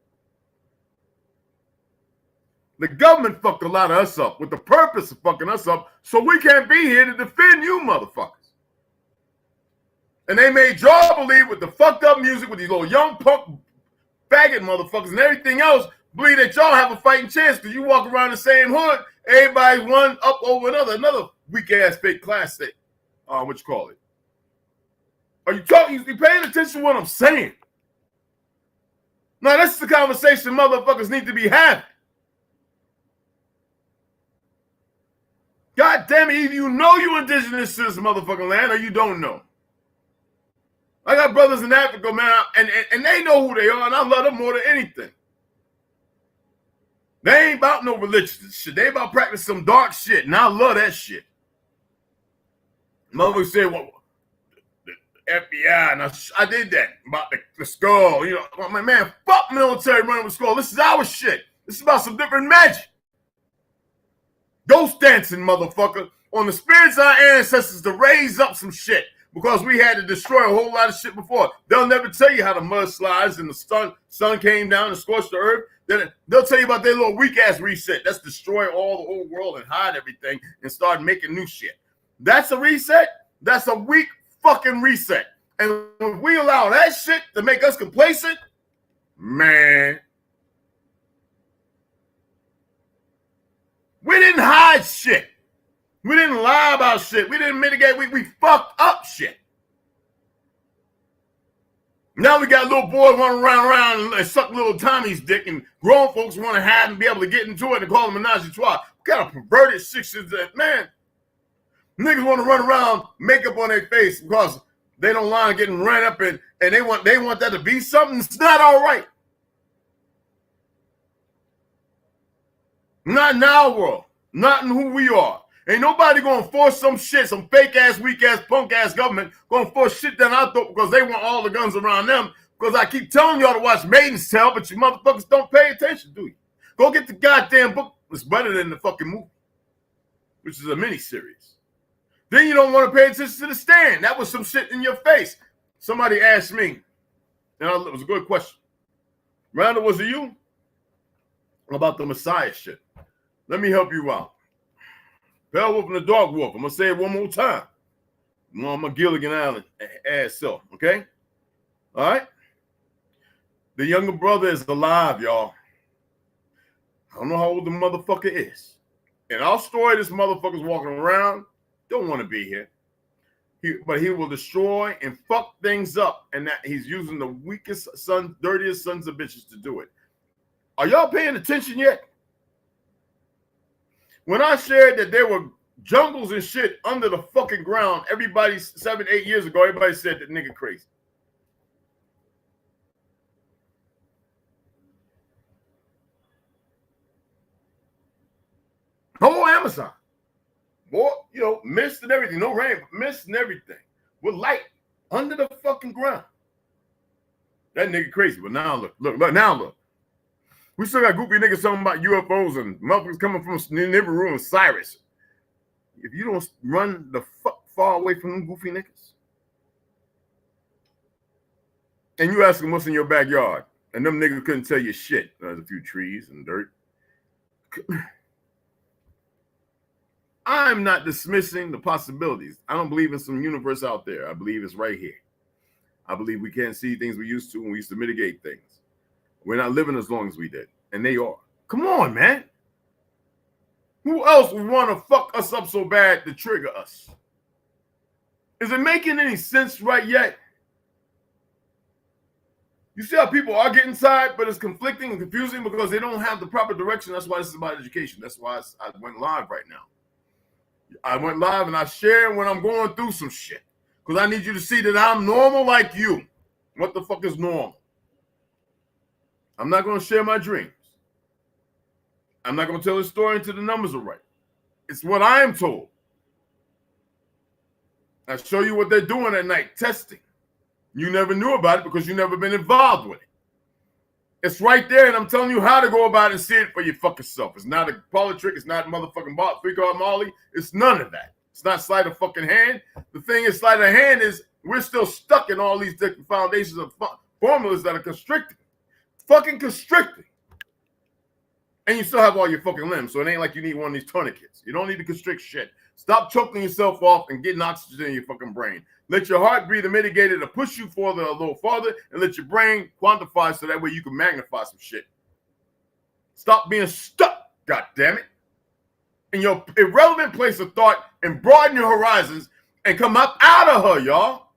The government fucked a lot of us up with the purpose of fucking us up so we can't be here to defend you motherfuckers. And they made y'all believe with the fucked up music with these little young punk faggot motherfuckers and everything else, believe that y'all have a fighting chance because you walk around the same hood, everybody's one up over another weak ass fake class state. What you call it? Are you talking? You paying attention to what I'm saying? Now, that's the conversation motherfuckers need to be having. God damn it, either you know you indigenous to this motherfucking land or you don't know. I got brothers in Africa, man, and they know who they are, and I love them more than anything. They ain't about no religious shit. They about practicing some dark shit, and I love that shit. Motherfuckers say, well, the FBI, and I did that about the skull. You know, I'm like, man, fuck military running with skull. This is our shit. This is about some different magic. Ghost dancing, motherfucker, on the spirits of our ancestors to raise up some shit because we had to destroy a whole lot of shit before. They'll never tell you how the mudslides and the sun came down and scorched the earth. Then they'll tell you about their little weak-ass reset. That's destroy all the whole world and hide everything and start making new shit. That's a reset. That's a weak fucking reset. And when we allow that shit to make us complacent, man, we didn't hide shit. We didn't lie about shit. We didn't mitigate. We fucked up shit. Now we got little boys running around and suck little Tommy's dick, and grown folks want to have and be able to get into it and call them menage a trois. What kind of perverted shit is that, man? Niggas want to run around, makeup on their face because they don't mind getting ran up and they want that to be something. It's not all right. Not in our world. Not in who we are. Ain't nobody going to force some shit, some fake-ass, weak-ass, punk-ass government going to force shit down our throat because they want all the guns around them because I keep telling y'all to watch Maiden's Tale, but you motherfuckers don't pay attention, do you? Go get the goddamn book. It's better than the fucking movie, which is a miniseries. Then you don't want to pay attention to The Stand. That was some shit in your face. Somebody asked me, and it was a good question. Randall, was it you? about the Messiah shit. Let me help you out. Pale wolf and the dog wolf. I'm gonna say it one more time. Mama Gilligan Island ass self. Okay? All right? The younger brother is alive, y'all. I don't know how old the motherfucker is. In our story, this motherfucker's walking around, don't want to be here. But he will destroy and fuck things up, and that he's using the weakest dirtiest sons of bitches to do it. Are y'all paying attention yet? When I shared that there were jungles and shit under the fucking ground, everybody 7-8 years ago, everybody said that nigga crazy. Whole Amazon. Boy, you know, mist and everything. No rain, but mist and everything. With light under the fucking ground. That nigga crazy. But now look. We still got goofy niggas talking about UFOs and motherfuckers coming from Nibiru and Cyrus. If you don't run the fuck far away from them goofy niggas, and you ask them what's in your backyard, and them niggas couldn't tell you shit. There's a few trees and dirt. I'm not dismissing the possibilities. I don't believe in some universe out there. I believe it's right here. I believe we can't see things we used to when we used to mitigate things. We're not living as long as we did. And they are. Come on, man. Who else would want to fuck us up so bad to trigger us? Is it making any sense right yet? You see how people are getting tired, but it's conflicting and confusing because they don't have the proper direction. That's why this is about education. That's why I went live right now. I went live and I share when I'm going through some shit. Because I need you to see that I'm normal like you. What the fuck is normal? I'm not going to share my dreams. I'm not going to tell a story until the numbers are right. It's what I am told. I show you what they're doing at night, testing. You never knew about it because you've never been involved with it. It's right there, and I'm telling you how to go about it and see it for your fucking self. It's not a politic. It's not motherfucking freak-out Molly. It's none of that. It's not sleight of fucking hand. The thing is, sleight of hand is we're still stuck in all these different foundations of formulas that are constricting. Fucking constricting. And you still have all your fucking limbs, so it ain't like you need one of these tourniquets. You don't need to constrict shit. Stop choking yourself off and getting oxygen in your fucking brain. Let your heart breathe and mitigate it to push you further a little farther, and let your brain quantify so that way you can magnify some shit. Stop being stuck, goddammit, in your irrelevant place of thought and broaden your horizons and come up out of her, y'all.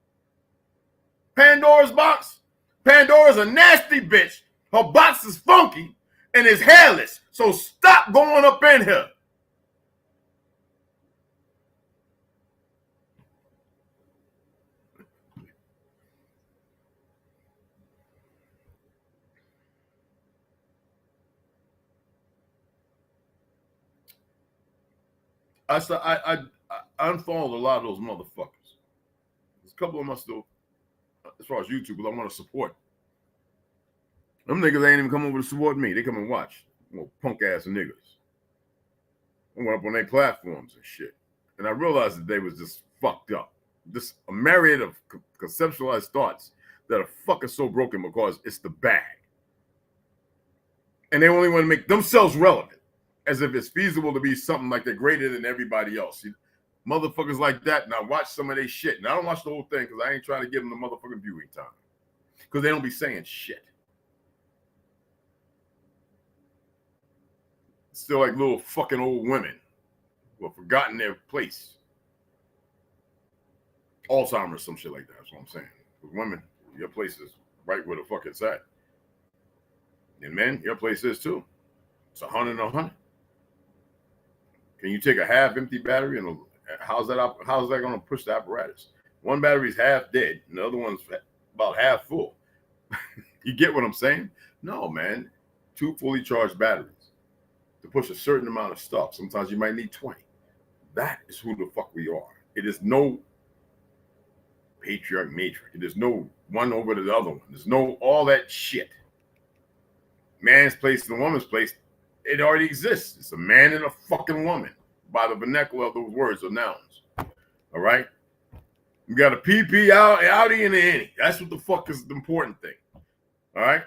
Pandora's box. Pandora's a nasty bitch. Her box is funky and is hairless. So stop going up in here. I unfollowed a lot of those motherfuckers. There's a couple of them I still, as far as YouTube, I want to support. Them niggas ain't even come over to support me. They come and watch. Well, punk ass niggas. I went up on their platforms and shit. And I realized that they was just fucked up. Just a myriad of conceptualized thoughts that are fucking so broken because it's the bag. And they only want to make themselves relevant. As if it's feasible to be something like they're greater than everybody else. See, motherfuckers like that, now watch some of their shit. And I don't watch the whole thing because I ain't trying to give them the motherfucking viewing time. Because they don't be saying shit. It's still like little fucking old women who have forgotten their place. Alzheimer's, some shit like that. That's what I'm saying. With women, your place is right where the fuck it's at. And men, your place is too. It's 100 and 100. Can you take a half-empty battery and how's that going to push the apparatus? One battery's half dead, and the other one's about half full. You get what I'm saying? No, man. 2 fully charged batteries to push a certain amount of stuff. Sometimes you might need 20. That is who the fuck we are. It is no patriarch, matriarch. It is no one over the other one. There's no all that shit. Man's place and the woman's place. It already exists. It's a man and a fucking woman by the vernacular of those words or nouns. All right? You got a PP, outie, and an innie. That's what the fuck is the important thing. All right?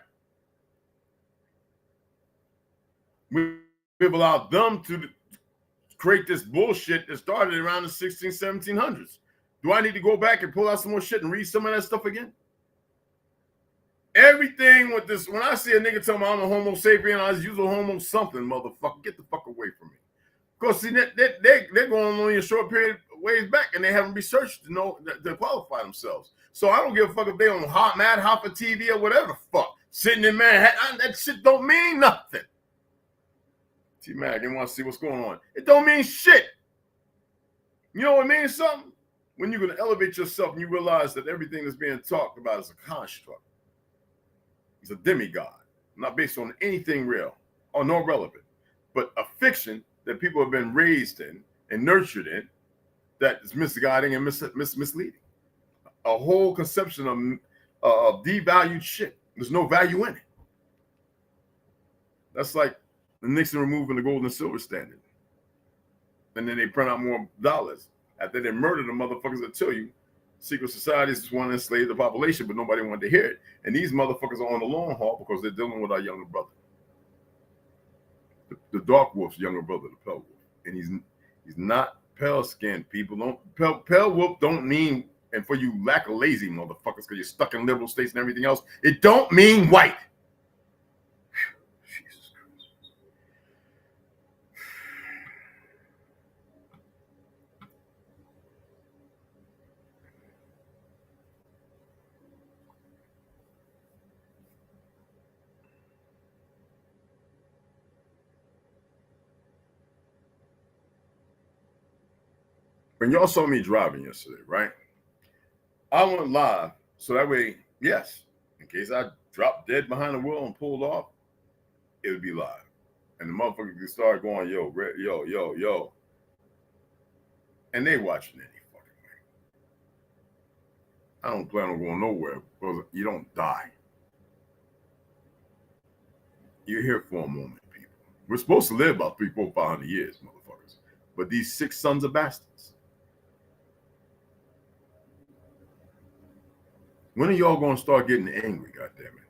We've allowed them to create this bullshit that started around the 1700s. Do I need to go back and pull out some more shit and read some of that stuff again? Everything with this, when I see a nigga tell me I'm a homo sapien, I just use a homo something, motherfucker. Get the fuck away from me. Because see, they're going only a short period ways back, and they haven't researched to know to qualify themselves. So I don't give a fuck if they on Mad Hopper TV or whatever the fuck. Sitting in Manhattan, that shit don't mean nothing. T-Mac, they want to see what's going on. It don't mean shit. You know what it means something? When you're going to elevate yourself and you realize that everything that's being talked about is a construct. It's a demigod, not based on anything real or nor relevant, but a fiction that people have been raised in and nurtured in that is misguiding and misleading. A whole conception of devalued shit. There's no value in it. That's like the Nixon removing the gold and silver standard. And then they print out more dollars. After they murder the motherfuckers that tell you secret societies just want to enslave the population, but nobody wanted to hear it. And these motherfuckers are on the long haul because they're dealing with our younger brother. The dark wolf's younger brother, the pale wolf. And he's not pale-skinned. People don't pale wolf don't mean, and for you lazy motherfuckers, because you're stuck in liberal states and everything else, it don't mean white. Jesus Christ. When y'all saw me driving yesterday, right? I went live so that way, yes, in case I dropped dead behind the wheel and pulled off, it would be live. And the motherfucker could start going, yo, yo, yo, yo. And they watching any fucking way. I don't plan on going nowhere because you don't die. You're here for a moment, people. We're supposed to live about 300, 400, 500 years, motherfuckers. But these 6 sons of bastards. When are y'all going to start getting angry, goddammit?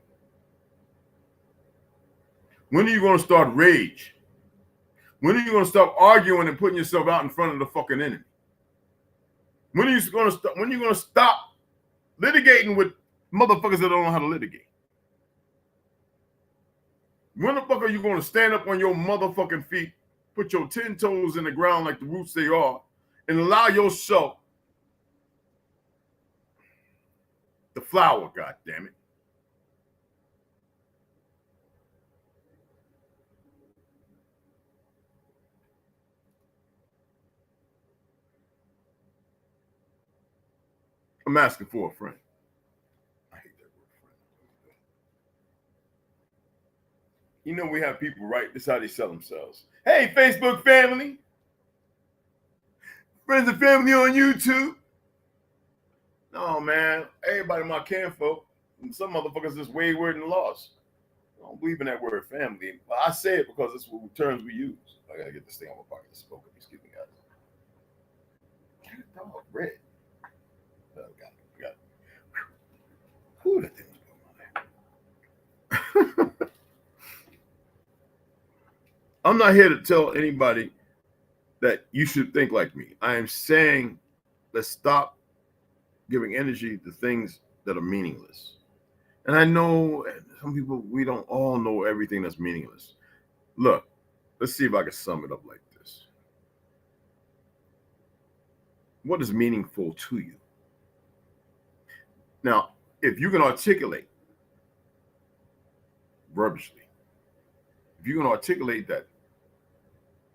When are you going to start rage? When are you going to stop arguing and putting yourself out in front of the fucking enemy? When are you going to stop litigating with motherfuckers that don't know how to litigate? When the fuck are you going to stand up on your motherfucking feet, put your 10 toes in the ground like the roots they are, and allow yourself to flower, goddammit? I'm asking for a friend. I hate that word, friend. You know, we have people, right? This is how they sell themselves. Hey, Facebook family. Friends and family on YouTube. No, man. Everybody my kinfolk. Some motherfuckers just wayward and lost. I don't believe in that word family. But I say it because it's what terms we use. I gotta get this thing on my pocket to smoke. Excuse me, guys. Get dog red. Oh, got it. Who that thing was going on there? I'm not here to tell anybody that you should think like me. I am saying let's stop giving energy to things that are meaningless. And I know some people, we don't all know everything that's meaningless. Look, let's see if I can sum it up like this. What is meaningful to you? Now, if you can articulate verbally, if you can articulate that,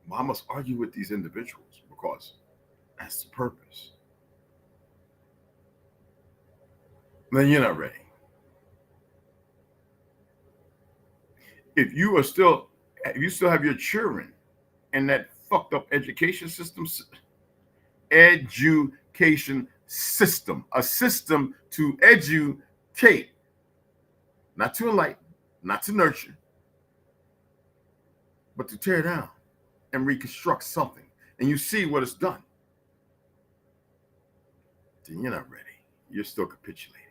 well, I must argue with these individuals because that's the purpose, then you're not ready. If you still have your children in that fucked up education system, a system to educate, not to enlighten, not to nurture, but to tear down and reconstruct something, and you see what it's done, then you're not ready. You're still capitulating.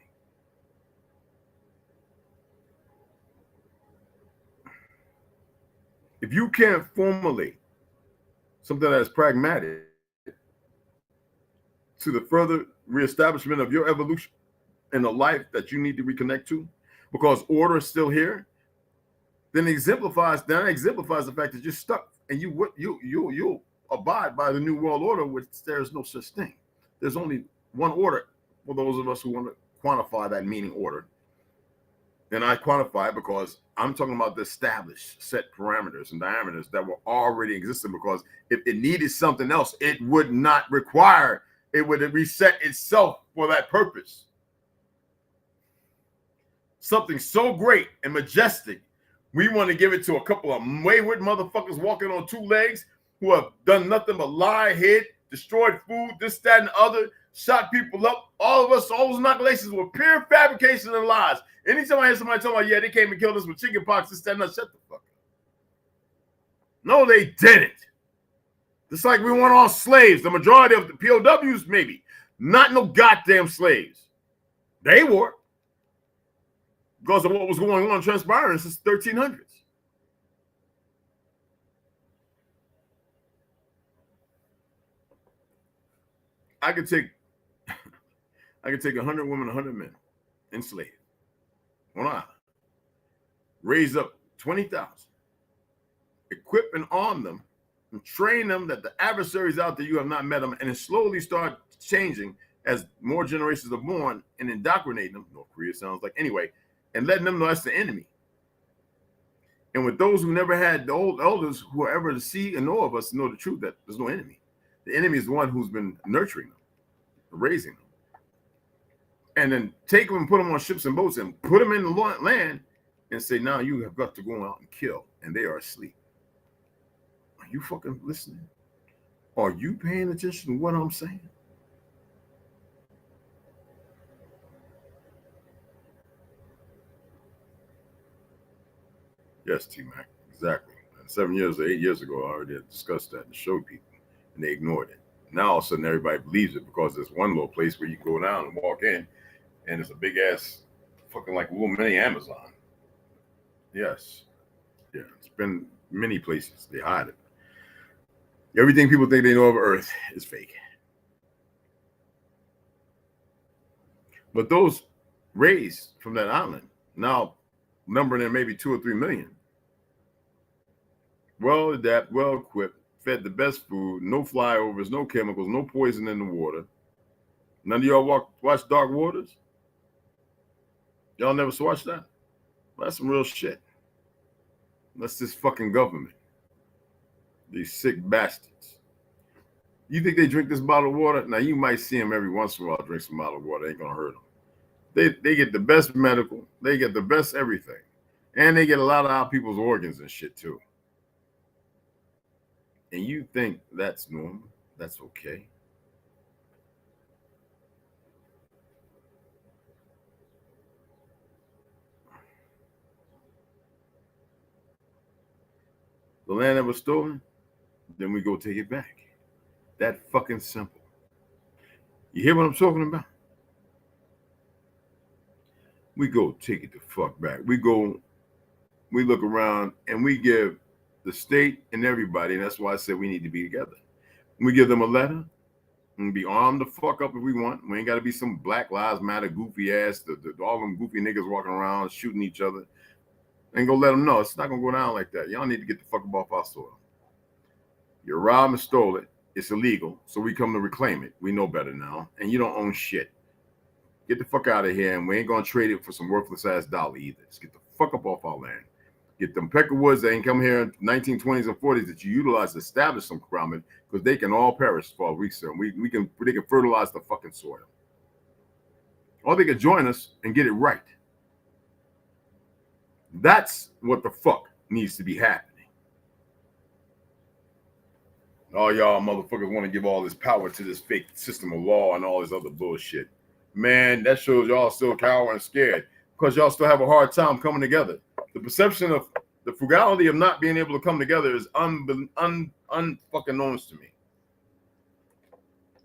If you can't formulate something that is pragmatic to the further reestablishment of your evolution and the life that you need to reconnect to, because order is still here, then that exemplifies the fact that you're stuck, and you'll abide by the new world order, which there is no such thing. There's only one order for those of us who want to quantify that meaning order. And I quantify it because I'm talking about the established set parameters and diameters that were already existing, because if it needed something else, it would not require, it would reset itself for that purpose. Something so great and majestic, we want to give it to a couple of wayward motherfuckers walking on two legs who have done nothing but lie, hid, destroyed food, this, that, and the other, shot people up. All of us, all those inoculations were pure fabrication and lies. Anytime I hear somebody talking about, yeah, they came and killed us with chickenpox, this, that, and that, shut the fuck up. No, they didn't. Just like we weren't all slaves. The majority of the POWs, maybe. Not no goddamn slaves. They were. Because of what was going on transpiring since the 1300s. I could take 100 women, 100 men, enslaved on an island, raise up 20,000, equip and arm them, and train them that the adversaries out there, you have not met them, and then slowly start changing as more generations are born, and indoctrinate them. North Korea sounds like, anyway, and letting them know that's the enemy. And with those who never had the old elders who are ever to see and know of us, know the truth that there's no enemy. The enemy is the one who's been nurturing them, raising them. And then take them and put them on ships and boats and put them in the land and say, now you have got to go out and kill. And they are asleep. Are you fucking listening? Are you paying attention to what I'm saying? Yes, T-Mac, exactly. And 7 years or 8 years ago, I already had discussed that and showed people, and they ignored it. Now all of a sudden everybody believes it because there's one little place where you go down and walk in, and it's a big ass fucking like a little mini Amazon. Yes. Yeah, it's been many places. They hide it. Everything people think they know of Earth is fake. But those raised from that island, now numbering in maybe 2 or 3 million, well adapted, well equipped, fed the best food, no flyovers, no chemicals, no poison in the water. None of y'all watch Dark Waters? Y'all never watched that? Well, that's some real shit. That's this fucking government. These sick bastards. You think they drink this bottle of water? Now, you might see them every once in a while drink some bottle of water. Ain't gonna hurt them. They get the best medical. They get the best everything. And they get a lot of our people's organs and shit, too. And you think that's normal? That's okay? The land that was stolen, then we go take it back. That fucking simple. You hear what I'm talking about? We go take it the fuck back. We look around and we give the state and everybody, and that's why I said we need to be together. We give them a letter and be armed the fuck up if we want. We ain't got to be some Black Lives Matter goofy ass, all them goofy niggas walking around shooting each other. And go let them know it's not gonna go down like that. Y'all need to get the fuck up off our soil. You robbed and stole it. It's illegal. So we come to reclaim it. We know better now. And you don't own shit. Get the fuck out of here. And we ain't gonna trade it for some worthless ass dollar either. Just get the fuck up off our land. Get them peckerwoods that ain't come here in 1920s and 40s that you utilize to establish some crime, because they can all perish for all we say. They can fertilize the fucking soil. Or they can join us and get it right. That's what the fuck needs to be happening. All y'all motherfuckers want to give all this power to this fake system of law and all this other bullshit. Man, that shows y'all still coward and scared because y'all still have a hard time coming together. The perception of the frugality of not being able to come together is unfucking known to me.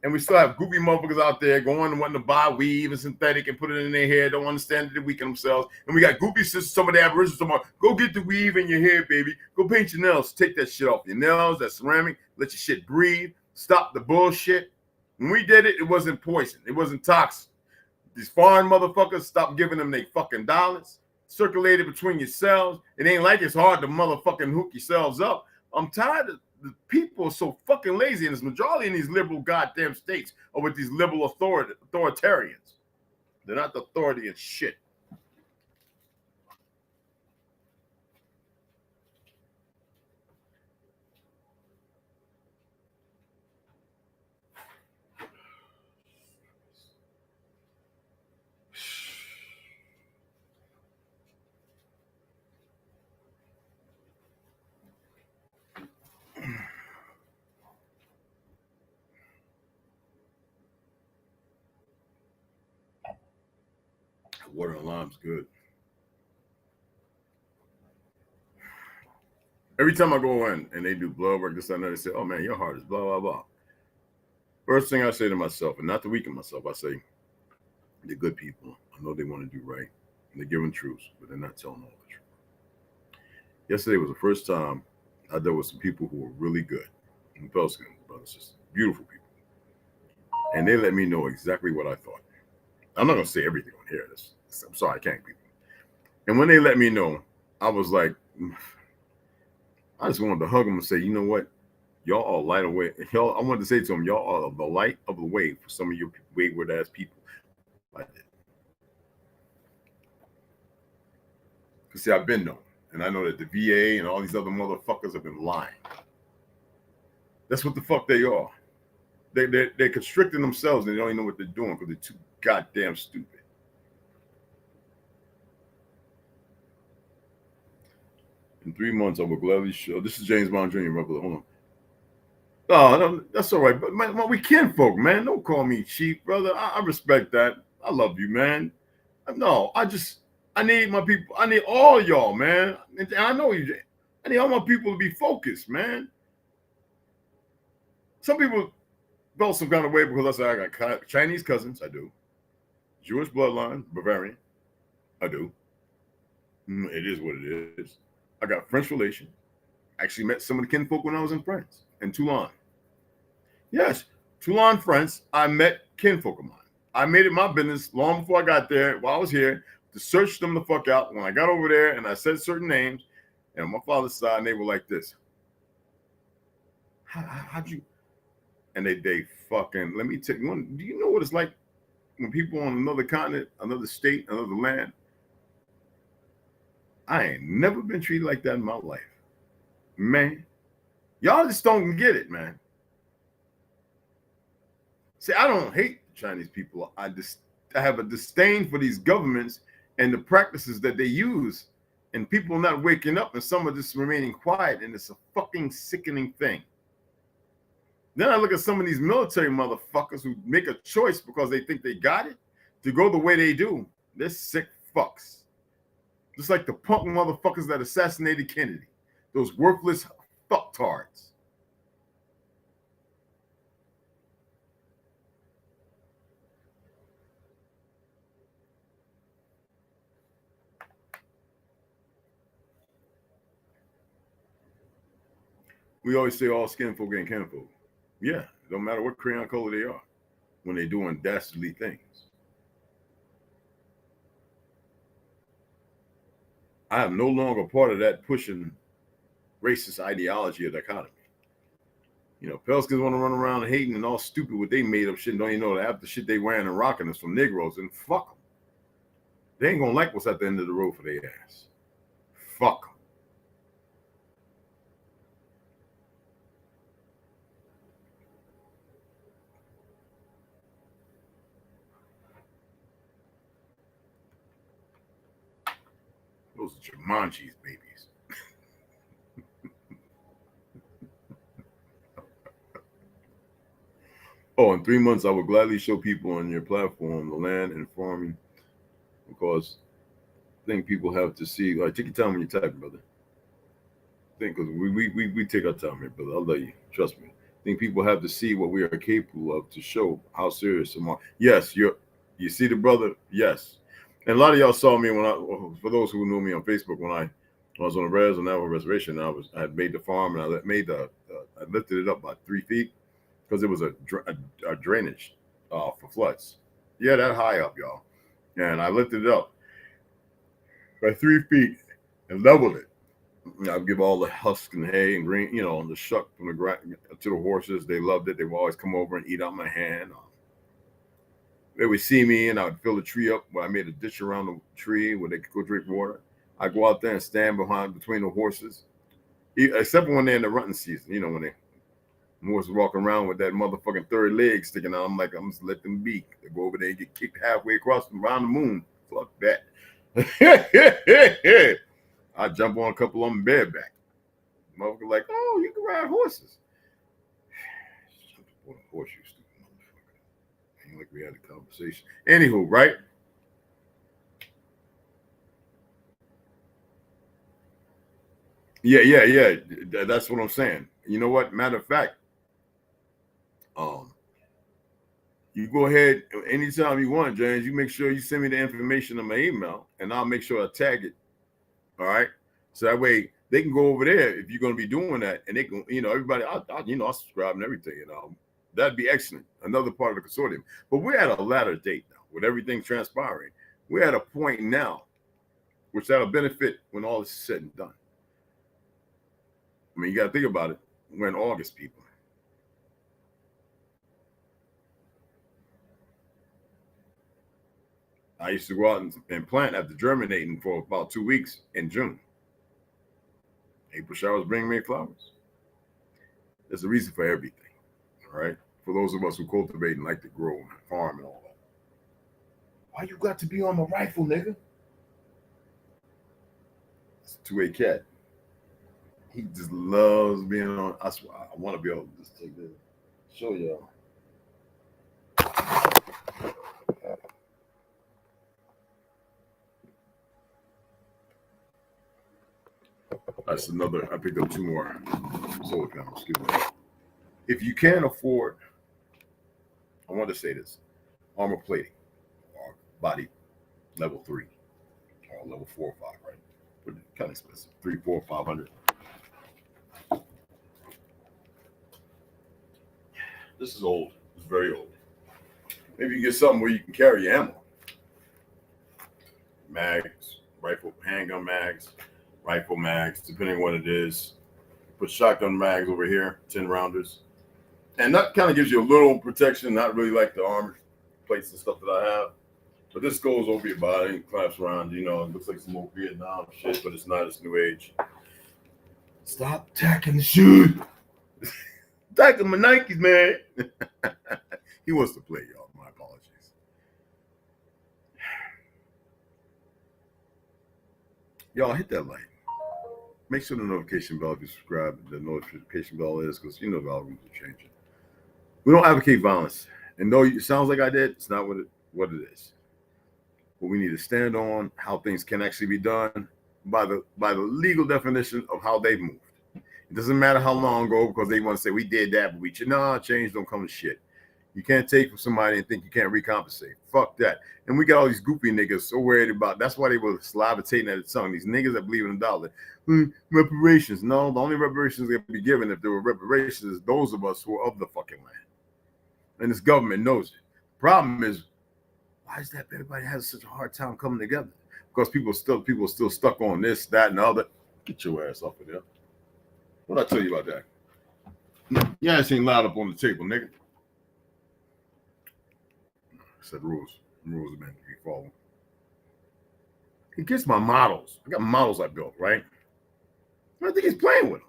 And we still have goofy motherfuckers out there going and wanting to buy weave and synthetic and put it in their hair, don't understand that they weaken themselves. And we got goofy sisters, some of the aboriginals, tomorrow, go get the weave in your hair, baby. Go paint your nails. Take that shit off your nails, that ceramic. Let your shit breathe. Stop the bullshit. When we did it, it wasn't poison. It wasn't toxic. These foreign motherfuckers, stop giving them their fucking dollars. Circulate it between your cells. It ain't like it's hard to motherfucking hook yourselves up. I'm tired of the people are so fucking lazy, and this majority in these liberal goddamn states are with these liberal authoritarians. They're not the authority in shit. Water and lime's good. Every time I go in and they do blood work, this and that, they say, "Oh man, your heart is blah blah blah." First thing I say to myself, and not to weaken myself, I say, "They're good people. I know they want to do right. And they're giving truths, but they're not telling all the truth." Yesterday was the first time I dealt with some people who were really good. And Pelskin brothers, just beautiful people, and they let me know exactly what I thought. I'm not gonna say everything on here. I'm sorry, I can't, people. And when they let me know, I was like, I just wanted to hug them and say, you know what? Y'all are light away. Y'all, I wanted to say to them, y'all are the light of the way for some of you wayward ass people like that. Because see, I've been known, and I know that the VA and all these other motherfuckers have been lying. That's what the fuck they are. They're constricting themselves and they don't even know what they're doing because they're too goddamn stupid. In 3 months, I will gladly show. This is James Bond Jr., my brother. Hold on. Oh, no, that's all right. But man, we kinfolk, man. Don't call me cheap, brother. I respect that. I love you, man. No, I need my people. I need all y'all, man. And I know you. I need all my people to be focused, man. Some people felt some kind of way because I said I got Chinese cousins. I do. Jewish bloodline, Bavarian. I do. It is what it is. I got French relation. Actually met some of the kinfolk when I was in France, in Toulon. Yes, Toulon, France. I met kinfolk of mine. I made it my business long before I got there, while I was here, to search them the fuck out. When I got over there and I said certain names, and on my father's side, they were like this. How'd you? And they fucking, let me tell you, do you know what it's like when people on another continent, another state, another land? I ain't never been treated like that in my life. Man, y'all just don't get it, man. See, I don't hate Chinese people. I have a disdain for these governments and the practices that they use, and people not waking up and some are just remaining quiet, and it's a fucking sickening thing. Then I look at some of these military motherfuckers who make a choice because they think they got it to go the way they do. They're sick fucks. Just like the punk motherfuckers that assassinated Kennedy. Those worthless fucktards. We always say all skin folk ain't kinfolk. Yeah, no matter what crayon color they are when they're doing dastardly things. I am no longer part of that pushing racist ideology or dichotomy. You know, Pelskins want to run around hating and all stupid with they made up shit. Don't even know that half the shit they wearing and rocking is from Negroes, and fuck them. They ain't gonna like what's at the end of the road for their ass. Fuck them. Those are Jumanji's babies. Oh, in 3 months, I would gladly show people on your platform the land and farming because I think people have to see. Like, take your time when you're typing, brother. I think because we take our time here, brother. I'll let you. Trust me. I think people have to see what we are capable of to show how serious some are. Yes, you see the brother. Yes, and a lot of y'all saw me when I. For those who knew me on Facebook, when I was on the reservation, I had made the farm and I lifted it up about 3 feet because it was a drainage for floods. Yeah, that high up, y'all, and I lifted it up by 3 feet and leveled it. I would give all the husk and hay and green, the shuck from the ground to the horses. They loved it. They would always come over and eat out my hand. They would see me and I would fill the tree up where I made a ditch around the tree where they could go drink water. I go out there and stand between the horses, except when they're in the running season. When the horses walking around with that motherfucking third leg sticking out. I'm like, I'm just let them be. They go over there and get kicked halfway across around the moon. Fuck that. I jump on a couple of them bareback. Motherfucker like, oh, you can ride horses. Jump on a horse, you stupid motherfucker. Ain't like we had a conversation. Anywho, right? Yeah. That's what I'm saying. You know what? Matter of fact, you go ahead anytime you want, James. You make sure you send me the information on my email, and I'll make sure I tag it. All right, so that way they can go over there if you're going to be doing that, and they can, everybody, I'll subscribe and everything. That'd be excellent. Another part of the consortium, but we're at a latter date now with everything transpiring. We're at a point now, which that'll benefit when all is said and done. I mean, you got to think about it. We're in August, people. I used to go out and plant after germinating for about 2 weeks in June. April showers bring May flowers. There's a reason for everything, all right? For those of us who cultivate and like to grow and farm and all that. Why you got to be on my rifle, nigga? It's a two-way cat. He just loves being on. I swear, I want to be able to just take this, show y'all. That's another. I picked up 2 more solar panels. Excuse me. If you can't afford, I want to say this: armor plating or body level 3 or level 4 or 5, right? But kind of expensive. 3, 4, 500. This is old. It's very old. Maybe you get something where you can carry your ammo. Mags, rifle, handgun mags, rifle mags, depending on what it is. Put shotgun mags over here, 10 rounders. And that kind of gives you a little protection, not really like the armor plates and stuff that I have. But this goes over your body and claps around, it looks like some old Vietnam shit, but it's not, it's new age. Stop tacking the shoes. Tacking my Nikes, man. He wants to play, y'all. My apologies. Y'all hit that like. Make sure the notification bell, if you subscribe, the notification bell is, because the algorithms are changing. We don't advocate violence. And though it sounds like I did, it's not what it is. But we need to stand on how things can actually be done by the legal definition of how they've moved. It doesn't matter how long ago, because they want to say we did that, but we should. No, change don't come to shit. You can't take from somebody and think you can't recompensate. Fuck that. And we got all these goopy niggas so worried about. That's why they were salivating at the tongue. These niggas that believe in the dollar. Reparations. No, the only reparations that can be given, if there were reparations, is those of us who are of the fucking land. And this government knows it. Problem is, why is that everybody has such a hard time coming together? Because people are still stuck on this, that, and the other. Get your ass off of there. What'd I tell you about that? Yeah, it ain't loud up on the table, nigga. I said rules. Rules are meant to be followed. He gets my models. I got models I built, right? I think he's playing with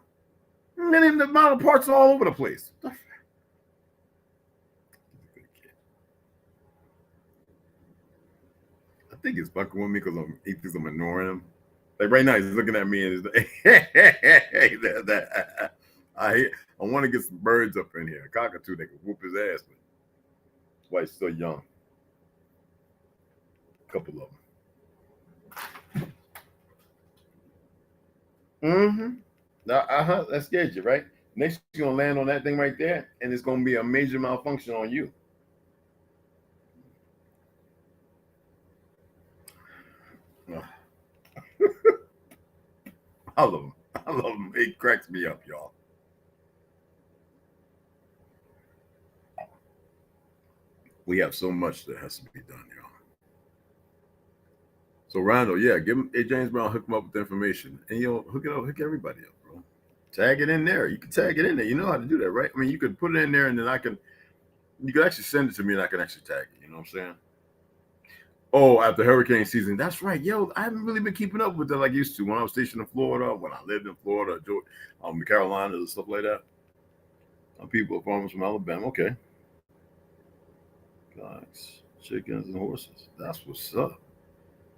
them. And then the model parts are all over the place. I think he's fucking with me because I'm ignoring him. Like right now, he's looking at me and he's like, I want to get some birds up in here. A cockatoo that can whoop his ass. But that's why he's still young. A couple of them. Mm-hmm. That scared you, right? Next, you're gonna land on that thing right there, and it's gonna be a major malfunction on you. I love him. I love him. It cracks me up, y'all. We have so much that has to be done, y'all. So Rondo, yeah, give him James Brown, hook him up with the information, and hook it up, hook everybody up, bro. Tag it in there. You can tag it in there. You know how to do that, right? I mean, you could put it in there, and then you could actually send it to me, and I can actually tag it. You know what I'm saying? Oh, after hurricane season, that's right. Yo, I haven't really been keeping up with that like I used to when I was stationed in Florida, when I lived in Florida, the Carolinas, and stuff like that. People are farmers from Alabama. Okay. Guys, chickens and horses. That's what's up.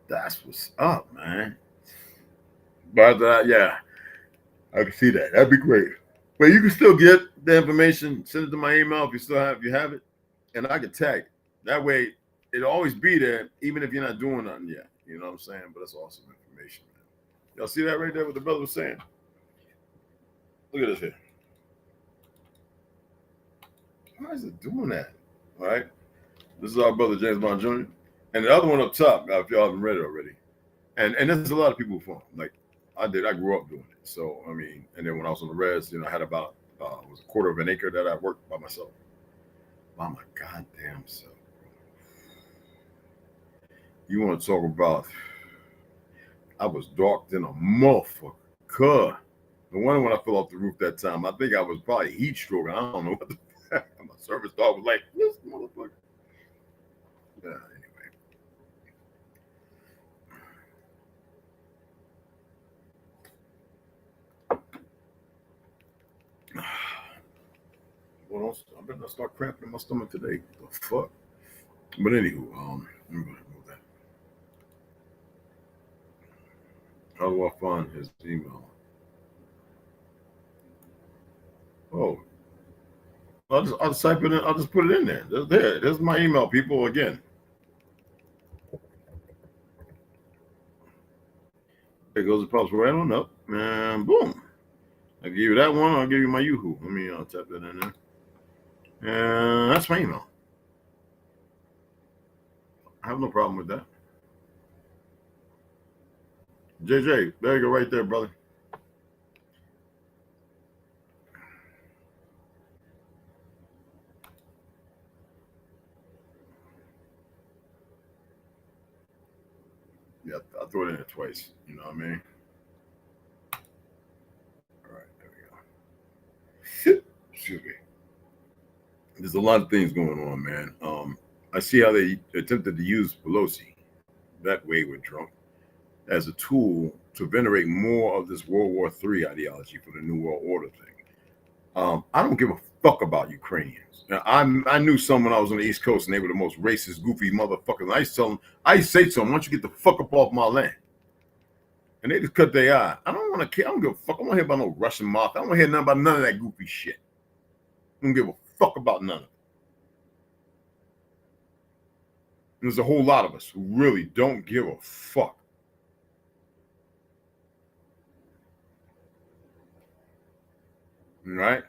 That's what's up, man. But yeah, I can see that. That'd be great. But you can still get the information. Send it to my email if you have it, and I can tag it. That way, it'll always be there, even if you're not doing nothing yet. You know what I'm saying? But that's awesome information, man. Y'all see that right there? What the brother was saying? Look at this here. Why is it doing that? All right. This is our brother James Brown Jr. And the other one up top, if y'all haven't read it already. And there's a lot of people from like I grew up doing it. So I mean, and then when I was on the res, I had about was a quarter of an acre that I worked by myself. By my goddamn self. You want to talk about? I was dark in a motherfucker. The one when I fell off the roof that time, I think I was probably heat stroke. I don't know what the my service dog was like. This motherfucker. Yeah. Anyway. What else? I better not start cramping in my stomach today. The fuck. But anywho, I'm gonna move that. How do I find his email? Oh, I'll just type it in. I'll just put it in there. There's my email, people. Again. There goes the pops right on up, and boom. I'll give you that one. I'll give you my Yahoo. Let me type that in there. And that's my email. I have no problem with that. JJ, there you go, right there, brother. Yeah, I threw it in there twice. You know what I mean? All right, there we go. Excuse me. There's a lot of things going on, man. I see how they attempted to use Pelosi, that wayward drunk, as a tool to venerate more of this World War III ideology for the New World Order thing. I don't give a fuck about Ukrainians. Now, I knew some when I was on the East Coast, and they were the most racist, goofy motherfuckers. I used to say to them, "Why don't you get the fuck up off my land?" And they just cut their eye. I don't want to care. I don't give a fuck. I don't want to hear about no Russian mafia. I don't want to hear nothing about none of that goofy shit. I don't give a fuck about none of it. There's a whole lot of us who really don't give a fuck. All right?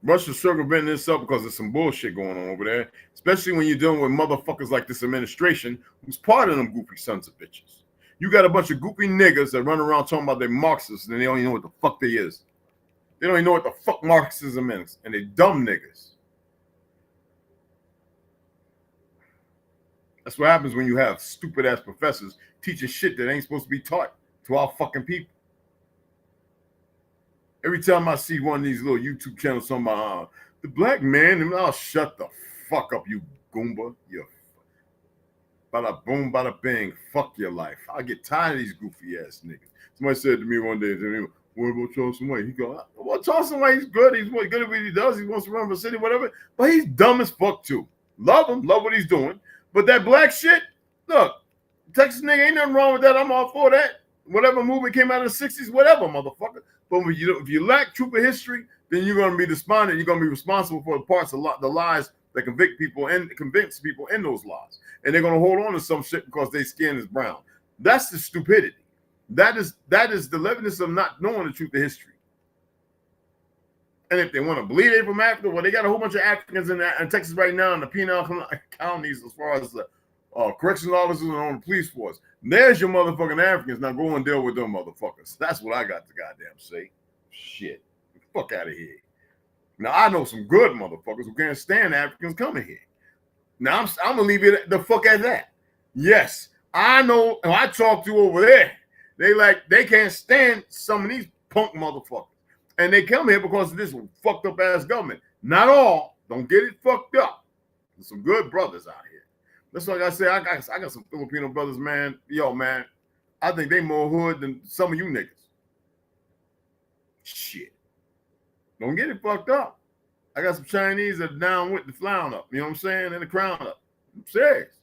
Russia's circumventing this up because there's some bullshit going on over there, especially when you're dealing with motherfuckers like this administration who's part of them goofy sons of bitches. You got a bunch of goofy niggas that run around talking about they're Marxists and they don't even know what the fuck they is. They don't even know what the fuck Marxism is, and they dumb niggas. That's what happens when you have stupid ass professors teaching shit that ain't supposed to be taught to our fucking people. Every time I see one of these little YouTube channels talking about the black man, and I'll shut the fuck up, you goomba. You bada boom, bada bing. Fuck your life. I get tired of these goofy ass niggas. Somebody said to me one day, "What about Charleston White?" He go, "Well, Charleston White, he's good. He's good at what he does. He wants to run for city, whatever. But he's dumb as fuck too. Love him, love what he's doing. But that black shit, look, Texas nigga, ain't nothing wrong with that. I'm all for that. Whatever movement came out of the 60s, whatever, motherfucker. But if you lack truth of history, then you're going to be despondent. You're going to be responsible for the parts of the lies that convince people in those lies. And they're going to hold on to some shit because their skin is brown. That's the stupidity. That is the levelness of not knowing the truth of history. And if they want to believe they're from Africa, well, they got a whole bunch of Africans in Texas right now in the penal counties as far as the correctional officers and on the police force. There's your motherfucking Africans. Now go and deal with them motherfuckers. That's what I got to goddamn say. Shit. Fuck out of here. Now, I know some good motherfuckers who can't stand Africans coming here. Now, I'm going to leave it the fuck at that. Yes, I know. I talk to over there. They can't stand some of these punk motherfuckers. And they come here because of this fucked up ass government. Not all. Don't get it fucked up. There's some good brothers out here. That's like I say. I got some Filipino brothers, man. Yo, man. I think they more hood than some of you niggas. Shit. Don't get it fucked up. I got some Chinese that are down with the frown up. You know what I'm saying? And the crown up. I'm serious.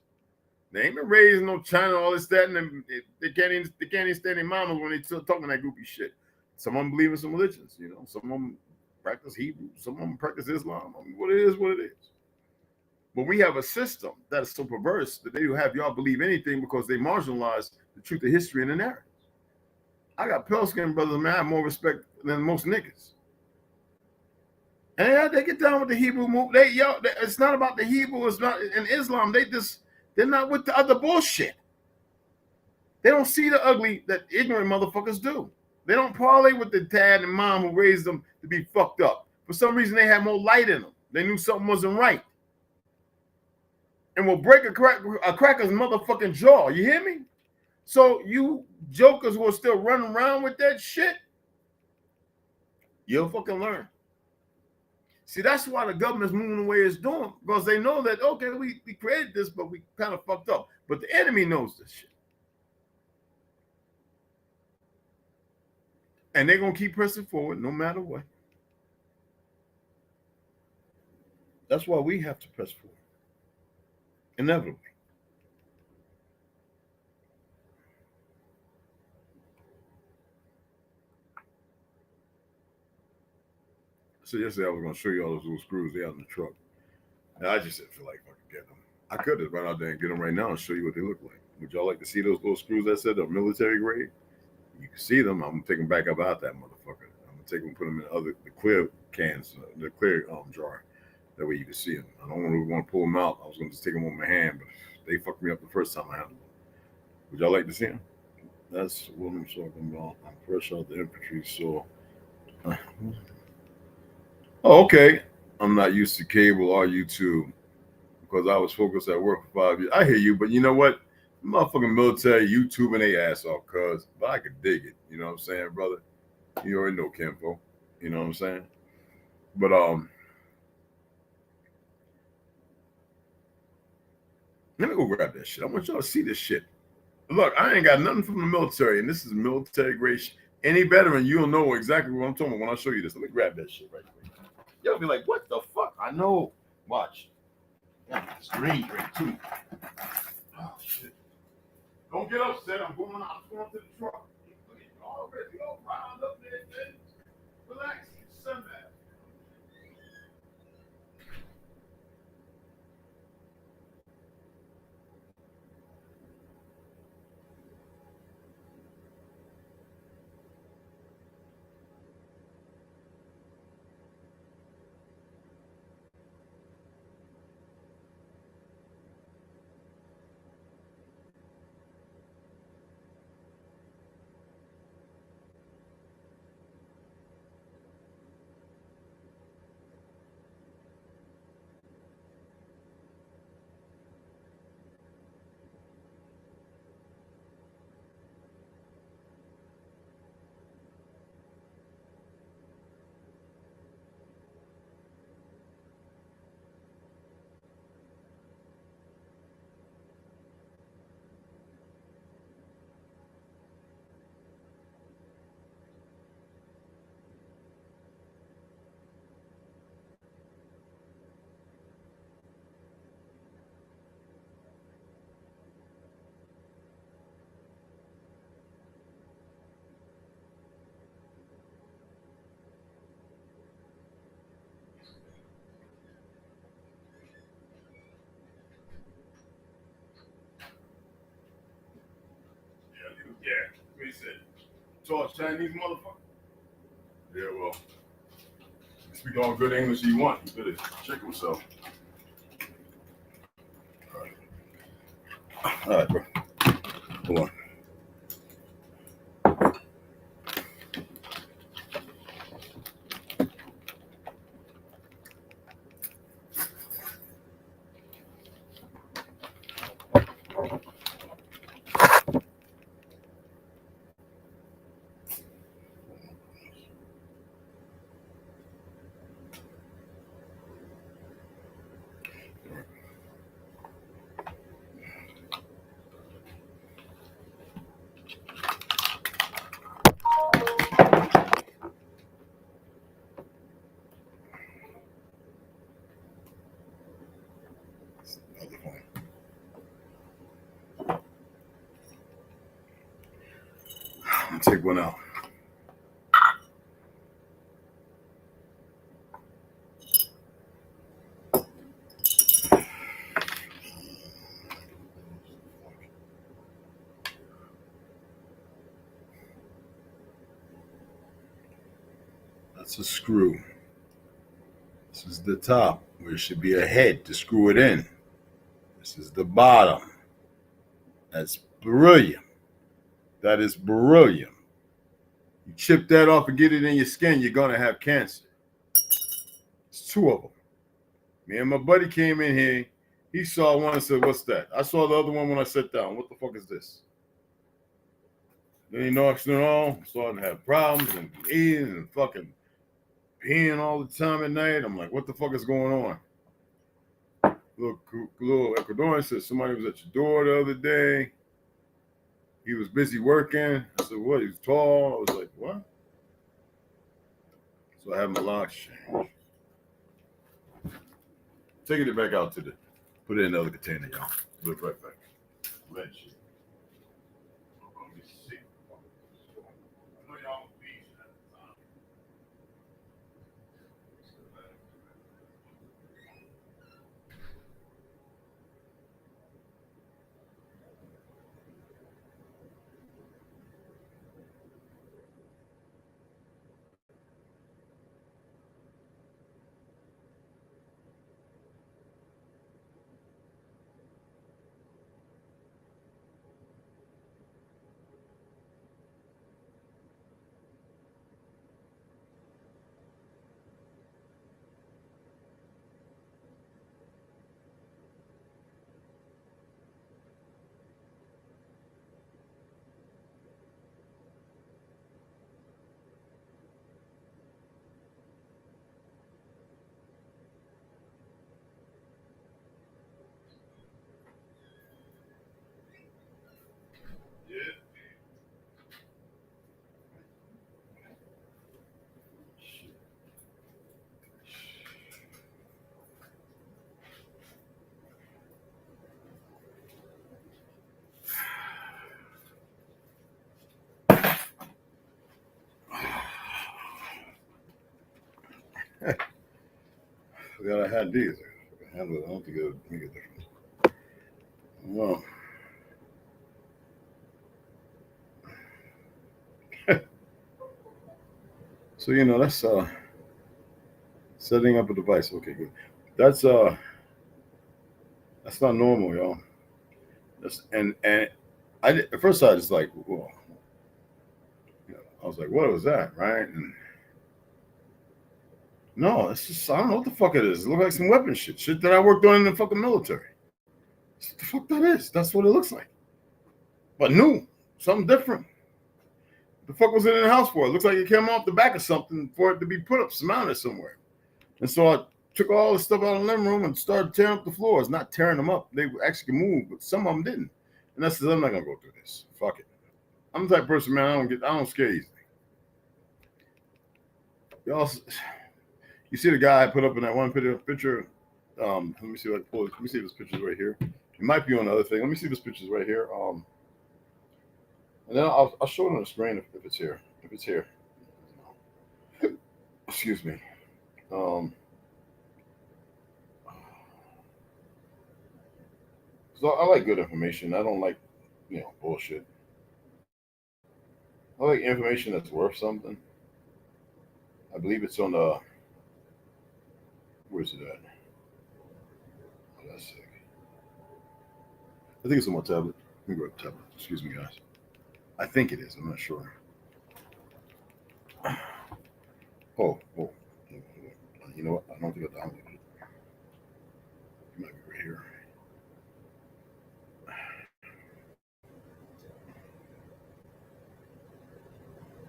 They ain't been raised no China, all this, that, and they can't even stand their mamas when they still talking that goofy shit. Some of them believe in some religions, you know. Some of them practice Hebrew. Some of them practice Islam. I mean, what it is, what it is. But we have a system that is so perverse that they will have y'all believe anything because they marginalize the truth of history and the narratives. I got pale skin brothers, man. I have more respect than most niggas. And they get down with the Hebrew move. It's not about the Hebrew. It's not in Islam. They're not with the other bullshit. They don't see the ugly that ignorant motherfuckers do. They don't parlay with the dad and mom who raised them to be fucked up. For some reason, they had more light in them. They knew something wasn't right. And will break a cracker's motherfucking jaw. You hear me? So you jokers who are still running around with that shit, you'll fucking learn. See, that's why the government's moving the way it's doing, because they know that, okay, we created this, but we kind of fucked up. But the enemy knows this shit. And they're going to keep pressing forward no matter what. That's why we have to press forward. Inevitably. So yesterday I was going to show you all those little screws they have in the truck. And I just didn't feel like I could get them. I could have run out there and get them right now and show you what they look like. Would y'all like to see those little screws I said are military grade? You can see them. I'm going to take them back up out that motherfucker. I'm going to take them and put them in the clear cans, the clear jar. That way you can see them. I don't really want to pull them out. I was going to just take them on my hand, but they fucked me up the first time I handled them. Would y'all like to see them? That's what I'm talking about. I'm fresh out the infantry, so... Oh, okay. I'm not used to cable or YouTube because I was focused at work for 5 years. I hear you, but you know what? Motherfucking military YouTubing their ass off, cuz. But I could dig it. You know what I'm saying, brother? You already know Kimpo. You know what I'm saying? But let me go grab that shit. I want y'all to see this shit. Look, I ain't got nothing from the military, and this is military grade shit. Any veteran, you'll know exactly what I'm talking about when I show you this. Let me grab that shit right quick. Y'all be like, what the fuck? I know. Watch. Yeah, it's green too. Oh shit. Don't get upset. I'm going to the truck. Already all riled up there, man. Relax. Sunbath. Yeah, what he said. So a Chinese motherfucker. Yeah, well, speak all good English you want. You better check yourself. All right, bro. Hold on. I'm gonna take one out. That's a screw. This is the top, where it should be a head to screw it in. This is the bottom. That's beryllium. That is beryllium. You chip that off and get it in your skin, you're gonna have cancer. It's two of them. Me and my buddy came in here. He saw one and said, "What's that?" I saw the other one when I sat down. What the fuck is this? Then he knocks it on, starting to have problems and eating and fucking peeing all the time at night. I'm like, what the fuck is going on? Little Ecuadorian said somebody was at your door the other day. He was busy working. I said, what? He was tall. I was like, what? So I have my locks changed. Taking it back out to put it in another container, y'all. Be right back. Let you. Let me see. I know y'all beat at the time. Forgot I had these. I don't think it would make a difference. Well, so that's setting up a device. Okay, good. That's not normal, y'all. And at first I was like, well, I was like, what was that, right? And no, it's just, I don't know what the fuck it is. It looks like some weapon shit that I worked on in the fucking military. What the fuck that is? That's what it looks like. But new, something different. The fuck was it in the house for? It looks like it came off the back of something for it to be put up, mounted somewhere. And so I took all the stuff out of the living room and started tearing up the floors. Not tearing them up. They actually could move, but some of them didn't. And I said, I'm not gonna go through this. Fuck it. I'm the type of person, man, I don't scare easily. Y'all, you see the guy I put up in that one picture? Let me see if I can pull it. Let me see if this picture's right here. It might be on the other thing. Let me see if this picture's right here. And then I'll show it on the screen if it's here. If it's here. Excuse me. So I like good information. I don't like, bullshit. I like information that's worth something. I believe it's on the Where's it at? Oh, that's sick. I think it's on my tablet. Let me go to the tablet. Excuse me, guys. I think it is. I'm not sure. Oh. You know what? I don't think I downloaded it. It might be right here.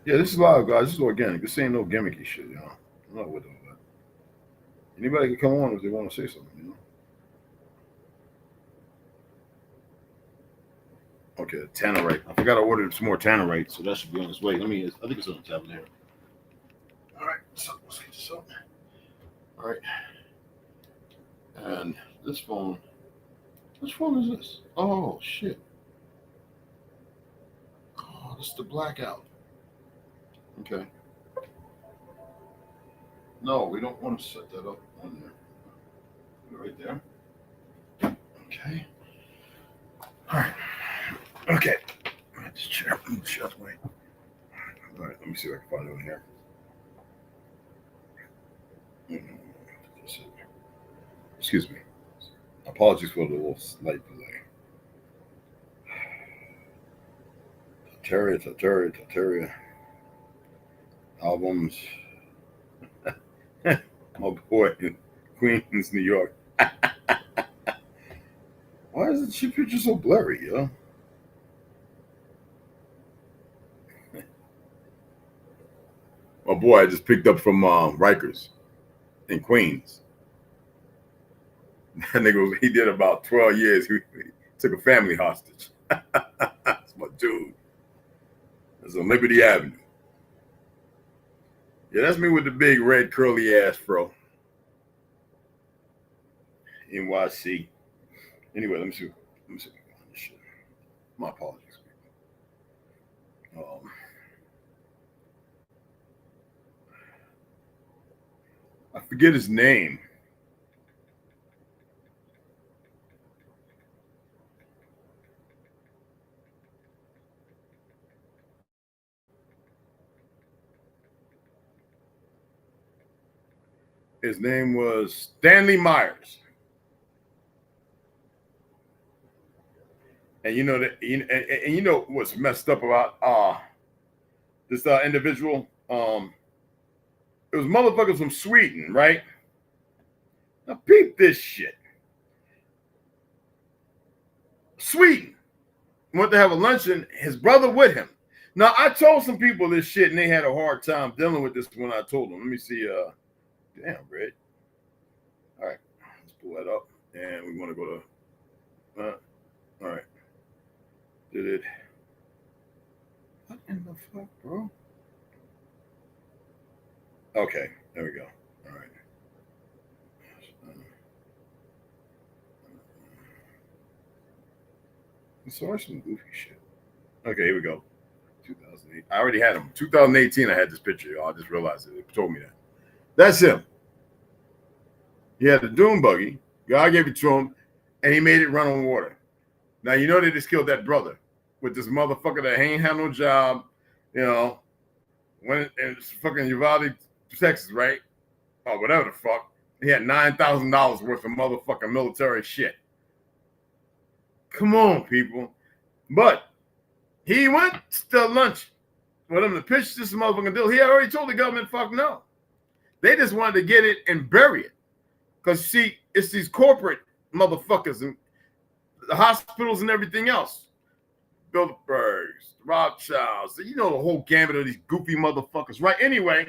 Yeah, this is live, guys. This is organic. This ain't no gimmicky shit, you know. I'm not with all that. Anybody can come on if they want to say something, you know. Okay, Tannerite. I forgot I ordered some more Tannerite, so that should be on its way. I think it's on the tablet here. All right, so let's get this up. All right. And this phone, which phone is this? Oh, shit. Oh, this is the blackout. Okay. No, we don't want to set that up on there. Right there. Okay. All right. Okay. This chair. Shut away. All right. Let me see if I can find it on here. Excuse me. Apologies for the little slight delay. Tartaria. Albums. My boy in Queens, New York. Why is the cheap picture so blurry, yo? My boy I just picked up from Rikers in Queens. That nigga, he did about 12 years. He took a family hostage. That's my dude. That's on Liberty Avenue. Yeah, that's me with the big red curly ass fro. NYC. Anyway, let me see. This shit. My apologies. I forget his name. His name was Stanley Myers. And you know that, and you know what's messed up about this individual? It was motherfuckers from Sweden, right? Now peep this shit. Sweden went to have a luncheon, his brother with him. Now I told some people this shit and they had a hard time dealing with this when I told them. Let me see. Damn, Red. All right, let's pull that up, and we want to go to. All right. Did it? What in the fuck, bro? Okay, there we go. All right. So some goofy shit. Okay, here we go. 2008. I already had him. 2018, I had this picture, y'all. I just realized it. It told me that. That's him. He had the dune buggy. God gave it to him, and he made it run on water. Now, you know they just killed that brother with this motherfucker that ain't had no job, you know, went in fucking Uvalde, Texas, right? Or whatever the fuck. He had $9,000 worth of motherfucking military shit. Come on, people. But he went to lunch with him to pitch this motherfucking deal. He already told the government, fuck no. They just wanted to get it and bury it. Because, see, it's these corporate motherfuckers and the hospitals and everything else. Bilderbergs, Rothschilds, you know, the whole gambit of these goofy motherfuckers, right? Anyway,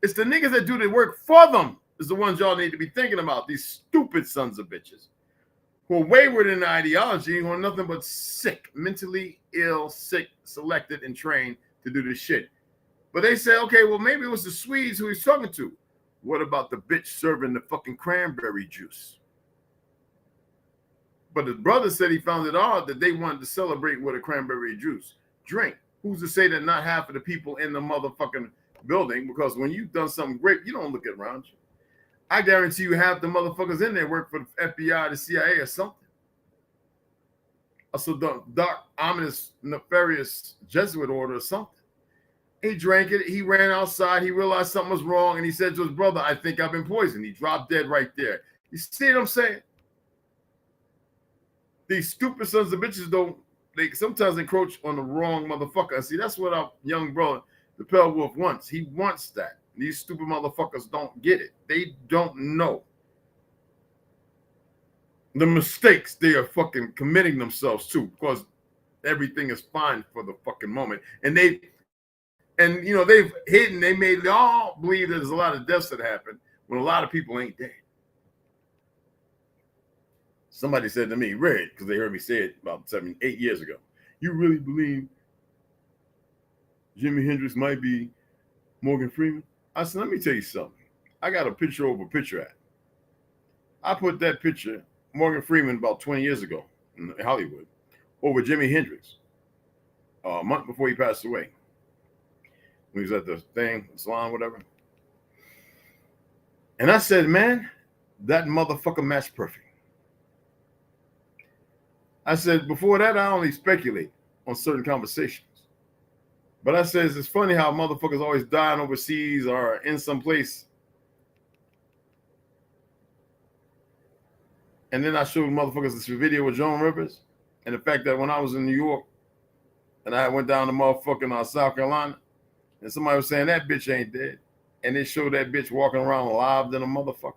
it's the niggas that do the work for them is the ones y'all need to be thinking about. These stupid sons of bitches who are wayward in ideology, who are nothing but sick, mentally ill, sick, selected, and trained to do this shit. But they say, okay, well, maybe it was the Swedes who he's talking to. What about the bitch serving the fucking cranberry juice? But his brother said he found it odd that they wanted to celebrate with a cranberry juice drink. Who's to say that not half of the people in the motherfucking building, because when you've done something great, you don't look around you. I guarantee you half the motherfuckers in there work for the FBI, the CIA, or something. Also, dark, ominous, nefarious Jesuit order or something. He drank it. He ran outside. He realized something was wrong, and he said to his brother, "I think I've been poisoned." He dropped dead right there. You see what I'm saying? These stupid sons of bitches don't. They sometimes encroach on the wrong motherfucker. See, that's what our young brother, the Pale Wolf, wants. He wants that. These stupid motherfuckers don't get it. They don't know the mistakes they are fucking committing themselves to, because everything is fine for the fucking moment. And they've hidden, they made all believe there's a lot of deaths that happen when a lot of people ain't dead. Somebody said to me, Red, because they heard me say it about 8 years ago, "You really believe Jimi Hendrix might be Morgan Freeman?" I said, "Let me tell you something. I got a picture over picture at. I put that picture, Morgan Freeman, about 20 years ago in Hollywood, over Jimi Hendrix a month before he passed away. When he was at the salon, whatever. And I said, man, that motherfucker matched perfect. I said, before that, I only speculate on certain conversations. But I said, it's funny how motherfuckers always dying overseas or in some place. And then I showed motherfuckers this video with Joan Rivers, and the fact that when I was in New York and I went down to motherfucking South Carolina, and somebody was saying that bitch ain't dead, and they showed that bitch walking around alive than a motherfucker.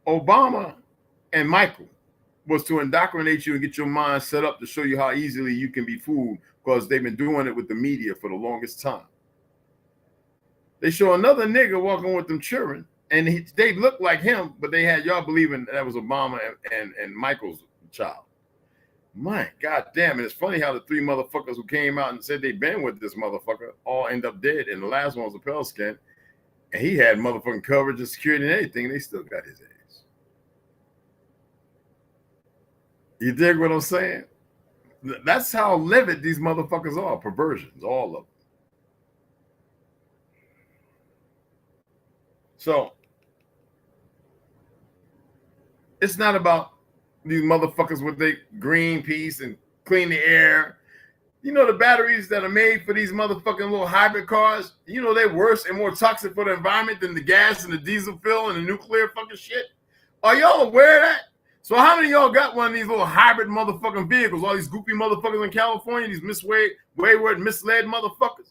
Obama and Michael was to indoctrinate you and get your mind set up to show you how easily you can be fooled, because they've been doing it with the media for the longest time. They show another nigga walking with them children, and they look like him, but they had y'all believing that was Obama and Michael's child. My God damn it. It's funny how the three motherfuckers who came out and said they've been with this motherfucker all end up dead, and the last one was a pale skin, and he had motherfucking coverage and security and everything, and they still got his ass. You dig what I'm saying? That's how livid these motherfuckers are. Perversions, all of them. So it's not about these motherfuckers with their Greenpeace and clean the air. You know, the batteries that are made for these motherfucking little hybrid cars, you know, they're worse and more toxic for the environment than the gas and the diesel fuel and the nuclear fucking shit. Are y'all aware of that? So how many of y'all got one of these little hybrid motherfucking vehicles? All these goofy motherfuckers in California, these wayward, misled motherfuckers.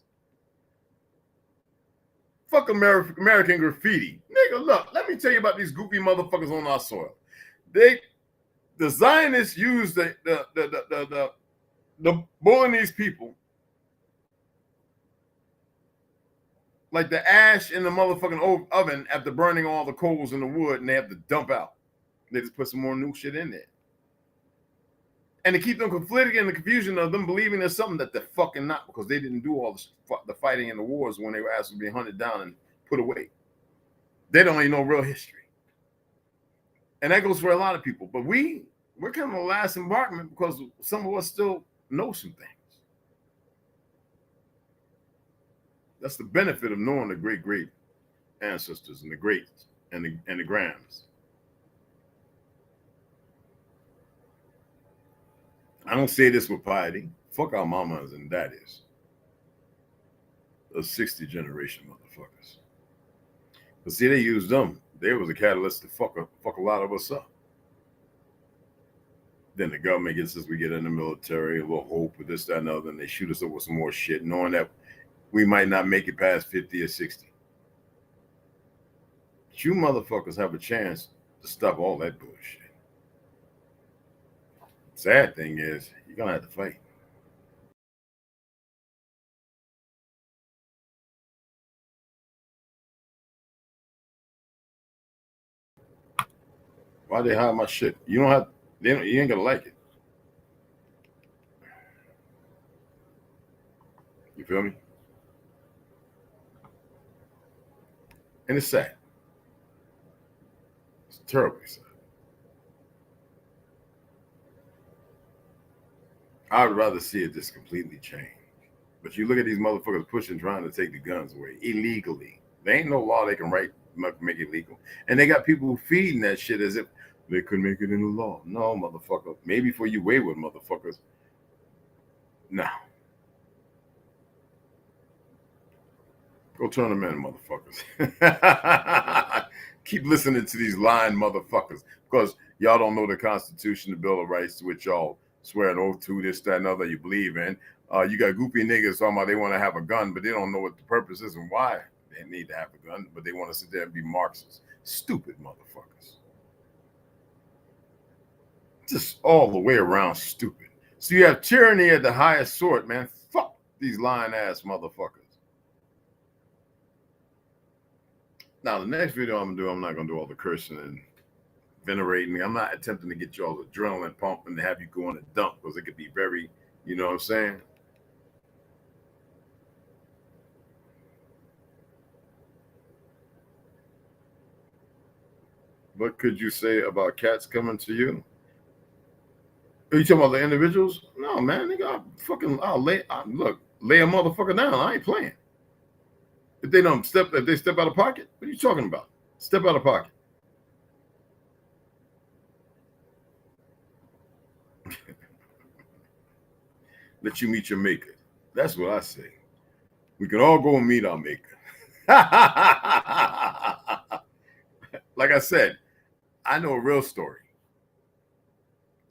Fuck American graffiti. Nigga, look, let me tell you about these goofy motherfuckers on our soil. The Zionists use the Balinese people like the ash in the motherfucking oven after burning all the coals in the wood, and they have to dump out. They just put some more new shit in there. And to keep them conflicted in the confusion of them believing there's something that they're fucking not, because they didn't do all the fighting in the wars when they were actually being hunted down and put away. They don't even know real history. And that goes for a lot of people. But we're kind of the last embarkment, because some of us still know some things. That's the benefit of knowing the great ancestors and the greats and the grands. I don't say this with piety. Fuck our mamas and daddies. Those 60 generation motherfuckers. But see, they used them. They was a catalyst to fuck a lot of us up. Then the government gets us, we get in the military, a little hope with this, that, and other, and they shoot us up with some more shit, knowing that we might not make it past 50 or 60. But you motherfuckers have a chance to stop all that bullshit. Sad thing is, you're gonna have to fight. Why they hide my shit? You ain't gonna like it. You feel me? And it's sad. It's terribly sad. I would rather see it just completely change. But you look at these motherfuckers pushing, trying to take the guns away illegally. There ain't no law they can make it legal. And they got people feeding that shit as if they could make it in the law. No, motherfucker. Maybe for you wayward motherfuckers. No. Go turn them in, motherfuckers. Keep listening to these lying motherfuckers because y'all don't know the Constitution, the Bill of Rights, which y'all swear an oath to, this, that, and other you believe in. You got goopy niggas talking about they want to have a gun, but they don't know what the purpose is and why they need to have a gun, but they want to sit there and be Marxists. Stupid motherfuckers. Just all the way around stupid. So you have tyranny at the highest sort, man. Fuck these lying ass motherfuckers. Now, the next video I'm not gonna do all the cursing and venerating. I'm not attempting to get y'all adrenaline pumping to have you go in a dump because it could be very, you know what I'm saying? What could you say about cats coming to you? Are you talking about the individuals? No, man, nigga, lay a motherfucker down. I ain't playing. If they step out of pocket, what are you talking about? Step out of pocket. Let you meet your maker. That's what I say. We can all go and meet our maker. Like I said, I know a real story.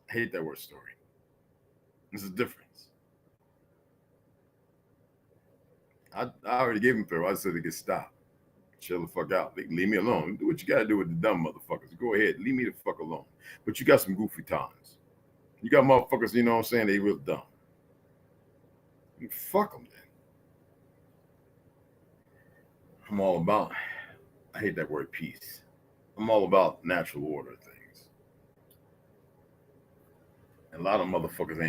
I hate that word story. There's a difference. I already gave him through. I said to get stopped. Chill the fuck out. Leave me alone. Do what you gotta do with the dumb motherfuckers. Go ahead. Leave me the fuck alone. But you got some goofy times. You got motherfuckers, you know what I'm saying? They real dumb. Fuck them then. I'm all about, I hate that word peace. I'm all about natural order things. And a lot of motherfuckers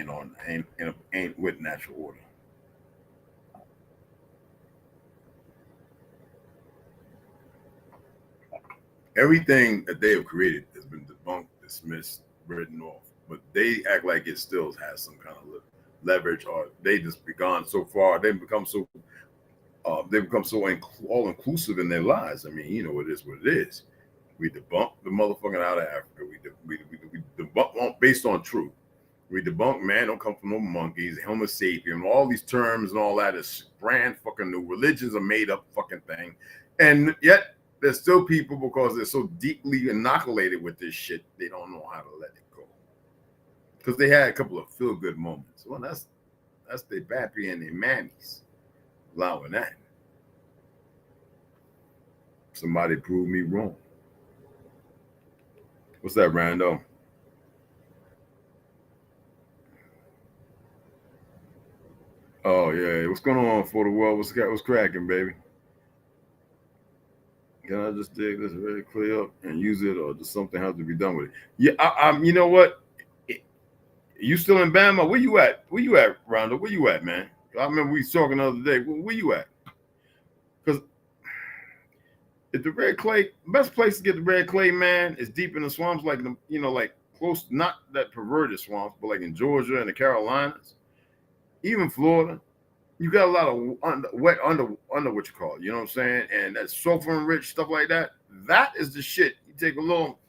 ain't with natural order. Everything that they have created has been debunked, dismissed, written off. But they act like it still has some kind of leverage, or they just gone so far. They've become so all inclusive in their lives. I mean, you know, it is what it is. We debunk the motherfucking out of Africa. We debunk based on truth. We debunk man don't come from no monkeys, Homo sapien, all these terms and all that is brand fucking new. Religions are made up fucking thing, and yet there's still people, because they're so deeply inoculated with this shit, they don't know how to let it go. Because they had a couple of feel-good moments. Well, that's their bappy and their mammies allowing that. Somebody prove me wrong. What's that, Rando? Oh yeah, what's going on for the world? What's cracking, baby? Can I just dig this very clear up and use it, or does something have to be done with it? Yeah, you know what? You still in Bama? Where you at? Where you at, Rondo? Where you at, man? I remember we was talking the other day. Where you at? Because if the red clay, best place to get the red clay, man, is deep in the swamps, like like close, not that perverted swamps, but like in Georgia and the Carolinas, even Florida. You got a lot of under what you call it, you know what I'm saying? And that sulfur rich stuff like that. That is the shit. You take a little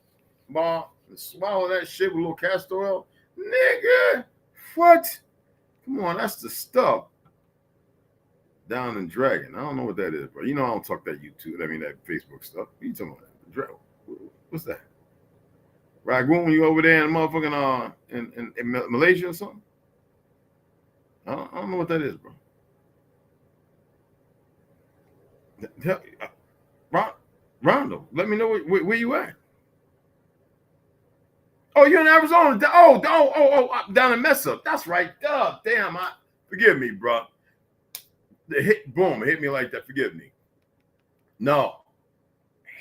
bar and swallow that shit with a little castor oil. Nigga, what? Come on, that's the stuff. Down in Dragon. I don't know what that is, bro. You know I don't talk that YouTube, that Facebook stuff. What you talking about? What's that? Ragoon, you over there in motherfucking in Malaysia or something? I don't know what that is, bro. Rondo, let me know where you at. Oh, you're in Arizona. Down in Mesa. That's right. Damn, forgive me, bro. It hit me like that. Forgive me. No.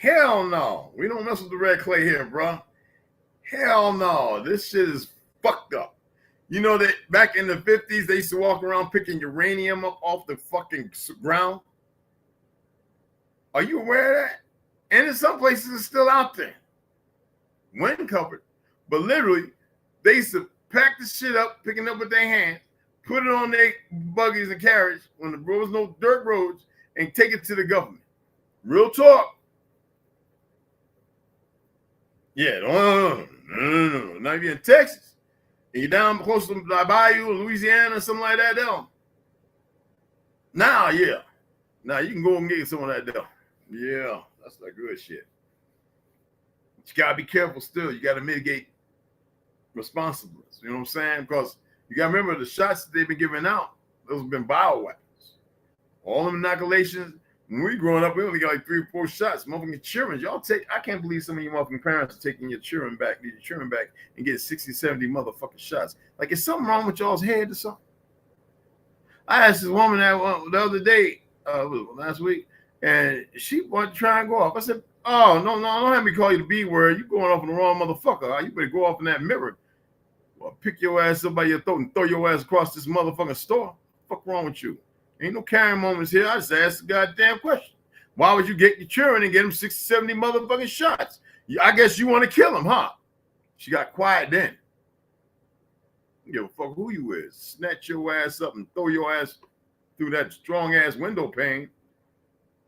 Hell no. We don't mess with the red clay here, bro. Hell no. This shit is fucked up. You know that back in the 50s, they used to walk around picking uranium up off the fucking ground? Are you aware of that? And in some places, it's still out there. Wind covered. But literally, they used to pack the shit up, picking it up with their hands, put it on their buggies and carriage when there was no dirt roads, and take it to the government. Real talk. Yeah, no. Now if you're in Texas, and you're down close to the Bayou, Louisiana, or something like that, now, yeah. Now you can go and get some of that though. Yeah, that's that good shit. But you gotta be careful still. You gotta mitigate responsiveness. You know what I'm saying? Because you gotta remember the shots that they've been giving out, those have been bioweapons. All them inoculations, when we growing up, we only got like 3 or 4 shots. Motherfucking children, y'all take, I can't believe some of you motherfucking parents are taking your children back and getting 60, 70 motherfucking shots. Like, is something wrong with y'all's head or something? I asked this woman that the other day, last week, and she wanted to try and go off. I said, oh, no, don't have me call you the B word. You going off on the wrong motherfucker. You better go off in that mirror. Well, pick your ass up by your throat and throw your ass across this motherfucking store. Fuck wrong with you? Ain't no carrying moments here. I just asked the goddamn question. Why would you get your children and get them 60, 70 motherfucking shots? I guess you want to kill them, huh? She got quiet then. Give a fuck who you is. Snatch your ass up and throw your ass through that strong ass window pane.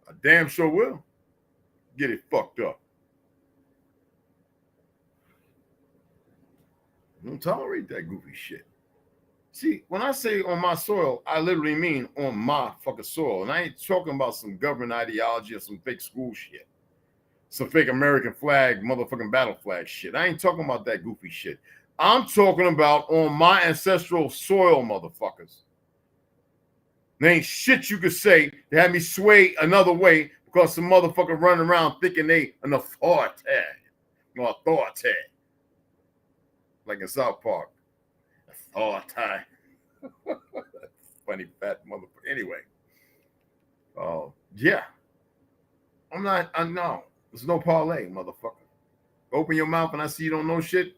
I damn sure will. Get it fucked up. Don't tolerate that goofy shit. See, when I say on my soil, I literally mean on my fucking soil. And I ain't talking about some government ideology or some fake school shit. Some fake American flag, motherfucking battle flag shit. I ain't talking about that goofy shit. I'm talking about on my ancestral soil, motherfuckers. There ain't shit you could say to have me sway another way because some motherfucker running around thinking they an authority. Like in South Park. Authority. Funny fat motherfucker. Anyway. Yeah. I know. There's no parlay, motherfucker. Open your mouth and I see you don't know shit.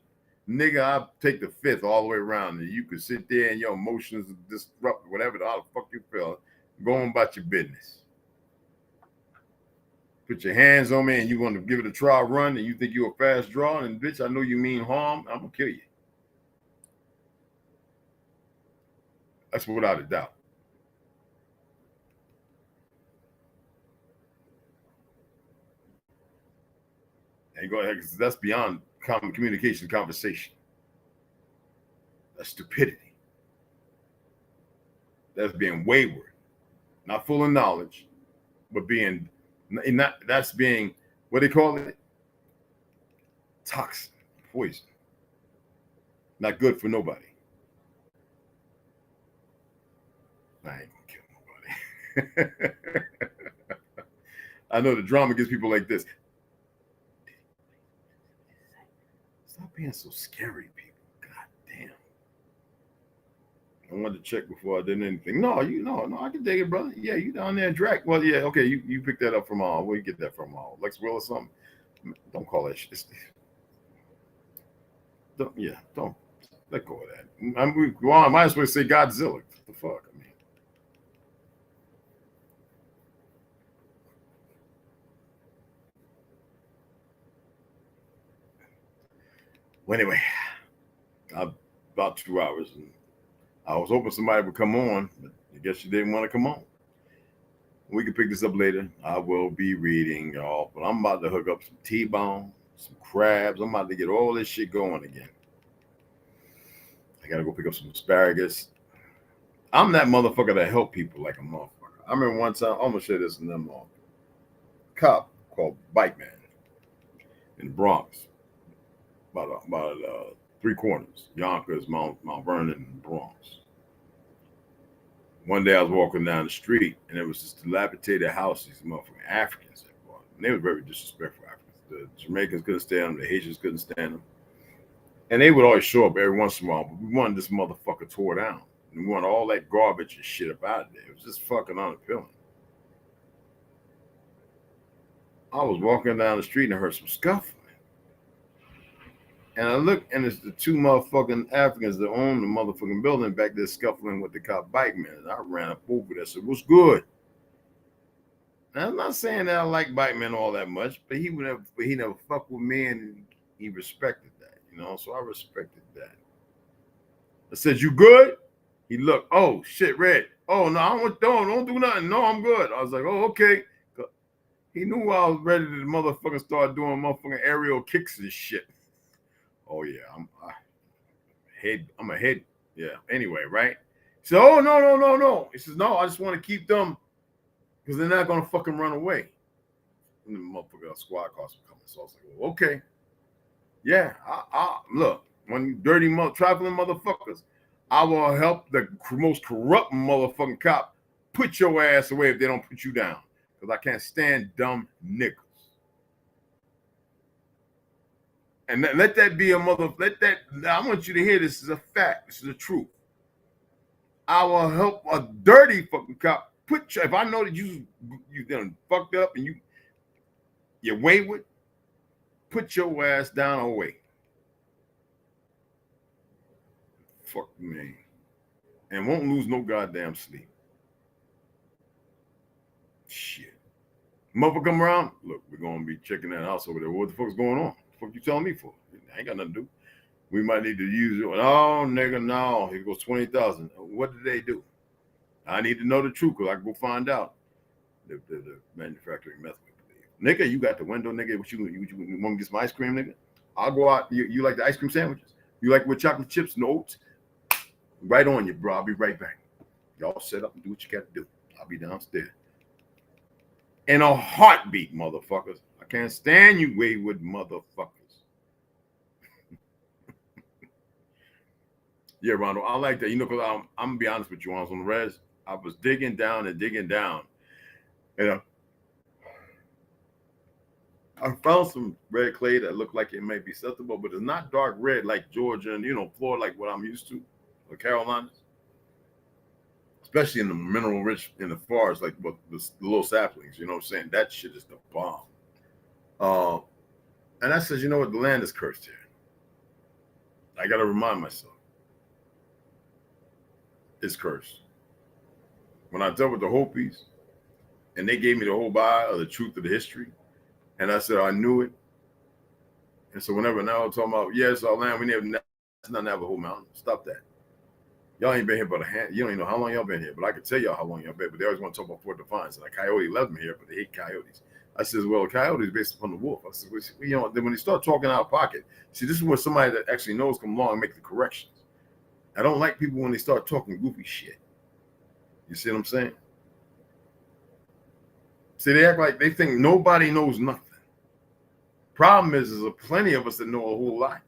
Nigga, I'll take the 5th all the way around. And you could sit there and your emotions disrupt whatever the fuck you feel. Go on about your business. Put your hands on me and you want to give it a trial run and you think you're a fast draw and bitch, I know you mean harm. I'm gonna kill you. That's without a doubt. And go ahead, because that's beyond common communication, conversation. That's stupidity. That's being wayward, not full of knowledge, but being not. That's being what they call it, toxin, poison. Not good for nobody. I ain't gonna kill nobody. I know the drama gets people like this. Stop being so scary, people. God damn. I wanted to check before I did anything. No, I can dig it, brother. Yeah, you down there, Drac. Well, yeah, okay, you picked that up from where you get that from? Lex Will or something? Don't call that shit. Don't let go of that. I might as well say Godzilla. What the fuck? I mean. Well, anyway, about 2 hours, and I was hoping somebody would come on, but I guess you didn't want to come on. We can pick this up later. I will be reading, y'all, but I'm about to hook up some T-bone, some crabs. I'm about to get all this shit going again. I gotta go pick up some asparagus. I'm that motherfucker that help people like a motherfucker. I remember one time, I'm gonna share this in them all. Cop called Bike Man in the Bronx. About 3 corners. Yonkers, Mount Vernon, and Bronx. One day I was walking down the street and there was this dilapidated house these motherfucking Africans had bought. And they were very disrespectful Africans. The Jamaicans couldn't stand them, the Haitians couldn't stand them. And they would always show up every once in a while, but we wanted this motherfucker tore down. And we wanted all that garbage and shit up out of there. It was just fucking unappealing. I was walking down the street and I heard some scuffling. And I looked, and it's the 2 motherfucking Africans that own the motherfucking building back there scuffling with the cop Bike Man. And I ran up over there and said, "What's good?" Now, I'm not saying that I like Bike Man all that much, but he never fucked with me, and he respected that, So I respected that. I said, "You good?" He looked, "Oh shit, Red. Oh no, don't do nothing. No, I'm good." I was like, "Oh, okay." He knew I was ready to motherfucking start doing motherfucking aerial kicks and shit. Oh yeah, I'm a head. Yeah. Anyway, right? So, "Oh no. He says, "No, I just want to keep them because they're not gonna fucking run away. And the motherfucker squad cars were coming, so I was like, well, okay, yeah, I look, when you dirty traveling motherfuckers, I will help the most corrupt motherfucking cop put your ass away if they don't put you down, because I can't stand dumb niggas. And let that be a I want you to hear this is a fact. This is the truth. I will help a dirty fucking cop if I know that you done fucked up and you're wayward, put your ass down away. Fuck me. And won't lose no goddamn sleep. Shit. Motherfucker come around, look, we're gonna be checking that house over there. What the fuck's going on? What the fuck you telling me for? I ain't got nothing to do. We might need to use it. Oh, nigga, no. Here goes 20,000. What did they do? I need to know the truth because I can go find out. The manufacturing method. Nigga, you got the window, nigga. What you want to get some ice cream, nigga? I'll go out. You like the ice cream sandwiches? You like with chocolate chips and oats? Right on you, bro. I'll be right back. Y'all set up and do what you got to do. I'll be downstairs. In a heartbeat, motherfuckers. I can't stand you wayward motherfuckers. Yeah, Rondo, I like that. You know, because I'm going to be honest with you, on the res, I was digging down. And I found some red clay that looked like it may be acceptable, but it's not dark red like Georgia and, Florida, like what I'm used to, the Carolinas. Especially in the mineral rich, in the forest, like the little saplings, you know what I'm saying? That shit is the bomb. And I says, you know what? The land is cursed here. I got to remind myself. It's cursed. When I dealt with the Hopis, and they gave me the whole bio of the truth of the history, and I said I knew it. And so whenever now I'm talking about, yes, our land, it's not Navajo Mountain. Stop that. Y'all ain't been here but a hand. You don't even know how long y'all been here, but I can tell y'all how long y'all been. But they always want to talk about Fort Defiance. And a coyote left them here, but they hate coyotes. I says, well, a coyote is based upon the wolf. I said, well, then when they start talking out of pocket, see, this is where somebody that actually knows come along and make the corrections. I don't like people when they start talking goofy shit. You see what I'm saying? See, they act like they think nobody knows nothing. Problem is there's plenty of us that know a whole lot.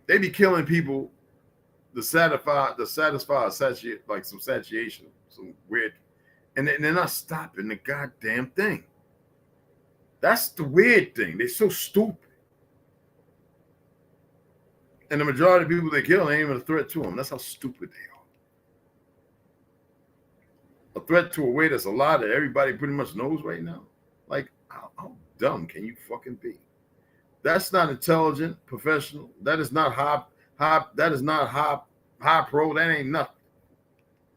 They be killing people to satisfy like some satiation, some weird, and they're not stopping the goddamn thing. That's the weird thing. They're so stupid. And the majority of people they kill ain't even a threat to them. That's how stupid they are. A threat to a way that's a lie that everybody pretty much knows right now. Like, how dumb can you fucking be? That's not intelligent, professional. That is not high pro. That ain't nothing.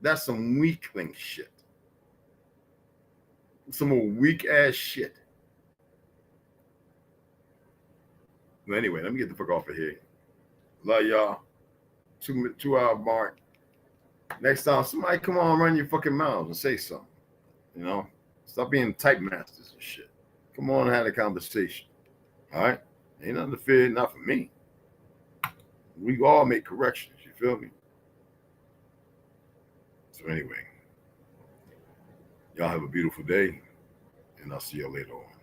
That's some weakling shit. Some old weak ass shit. Well, anyway, let me get the fuck off of here. Love y'all. 2 hour mark. Next time, somebody come on, run your fucking mouths and say something. Stop being type masters and shit. Come on and have a conversation. All right? Ain't nothing to fear, not for me. We all make corrections, you feel me? So anyway, y'all have a beautiful day, and I'll see you later on.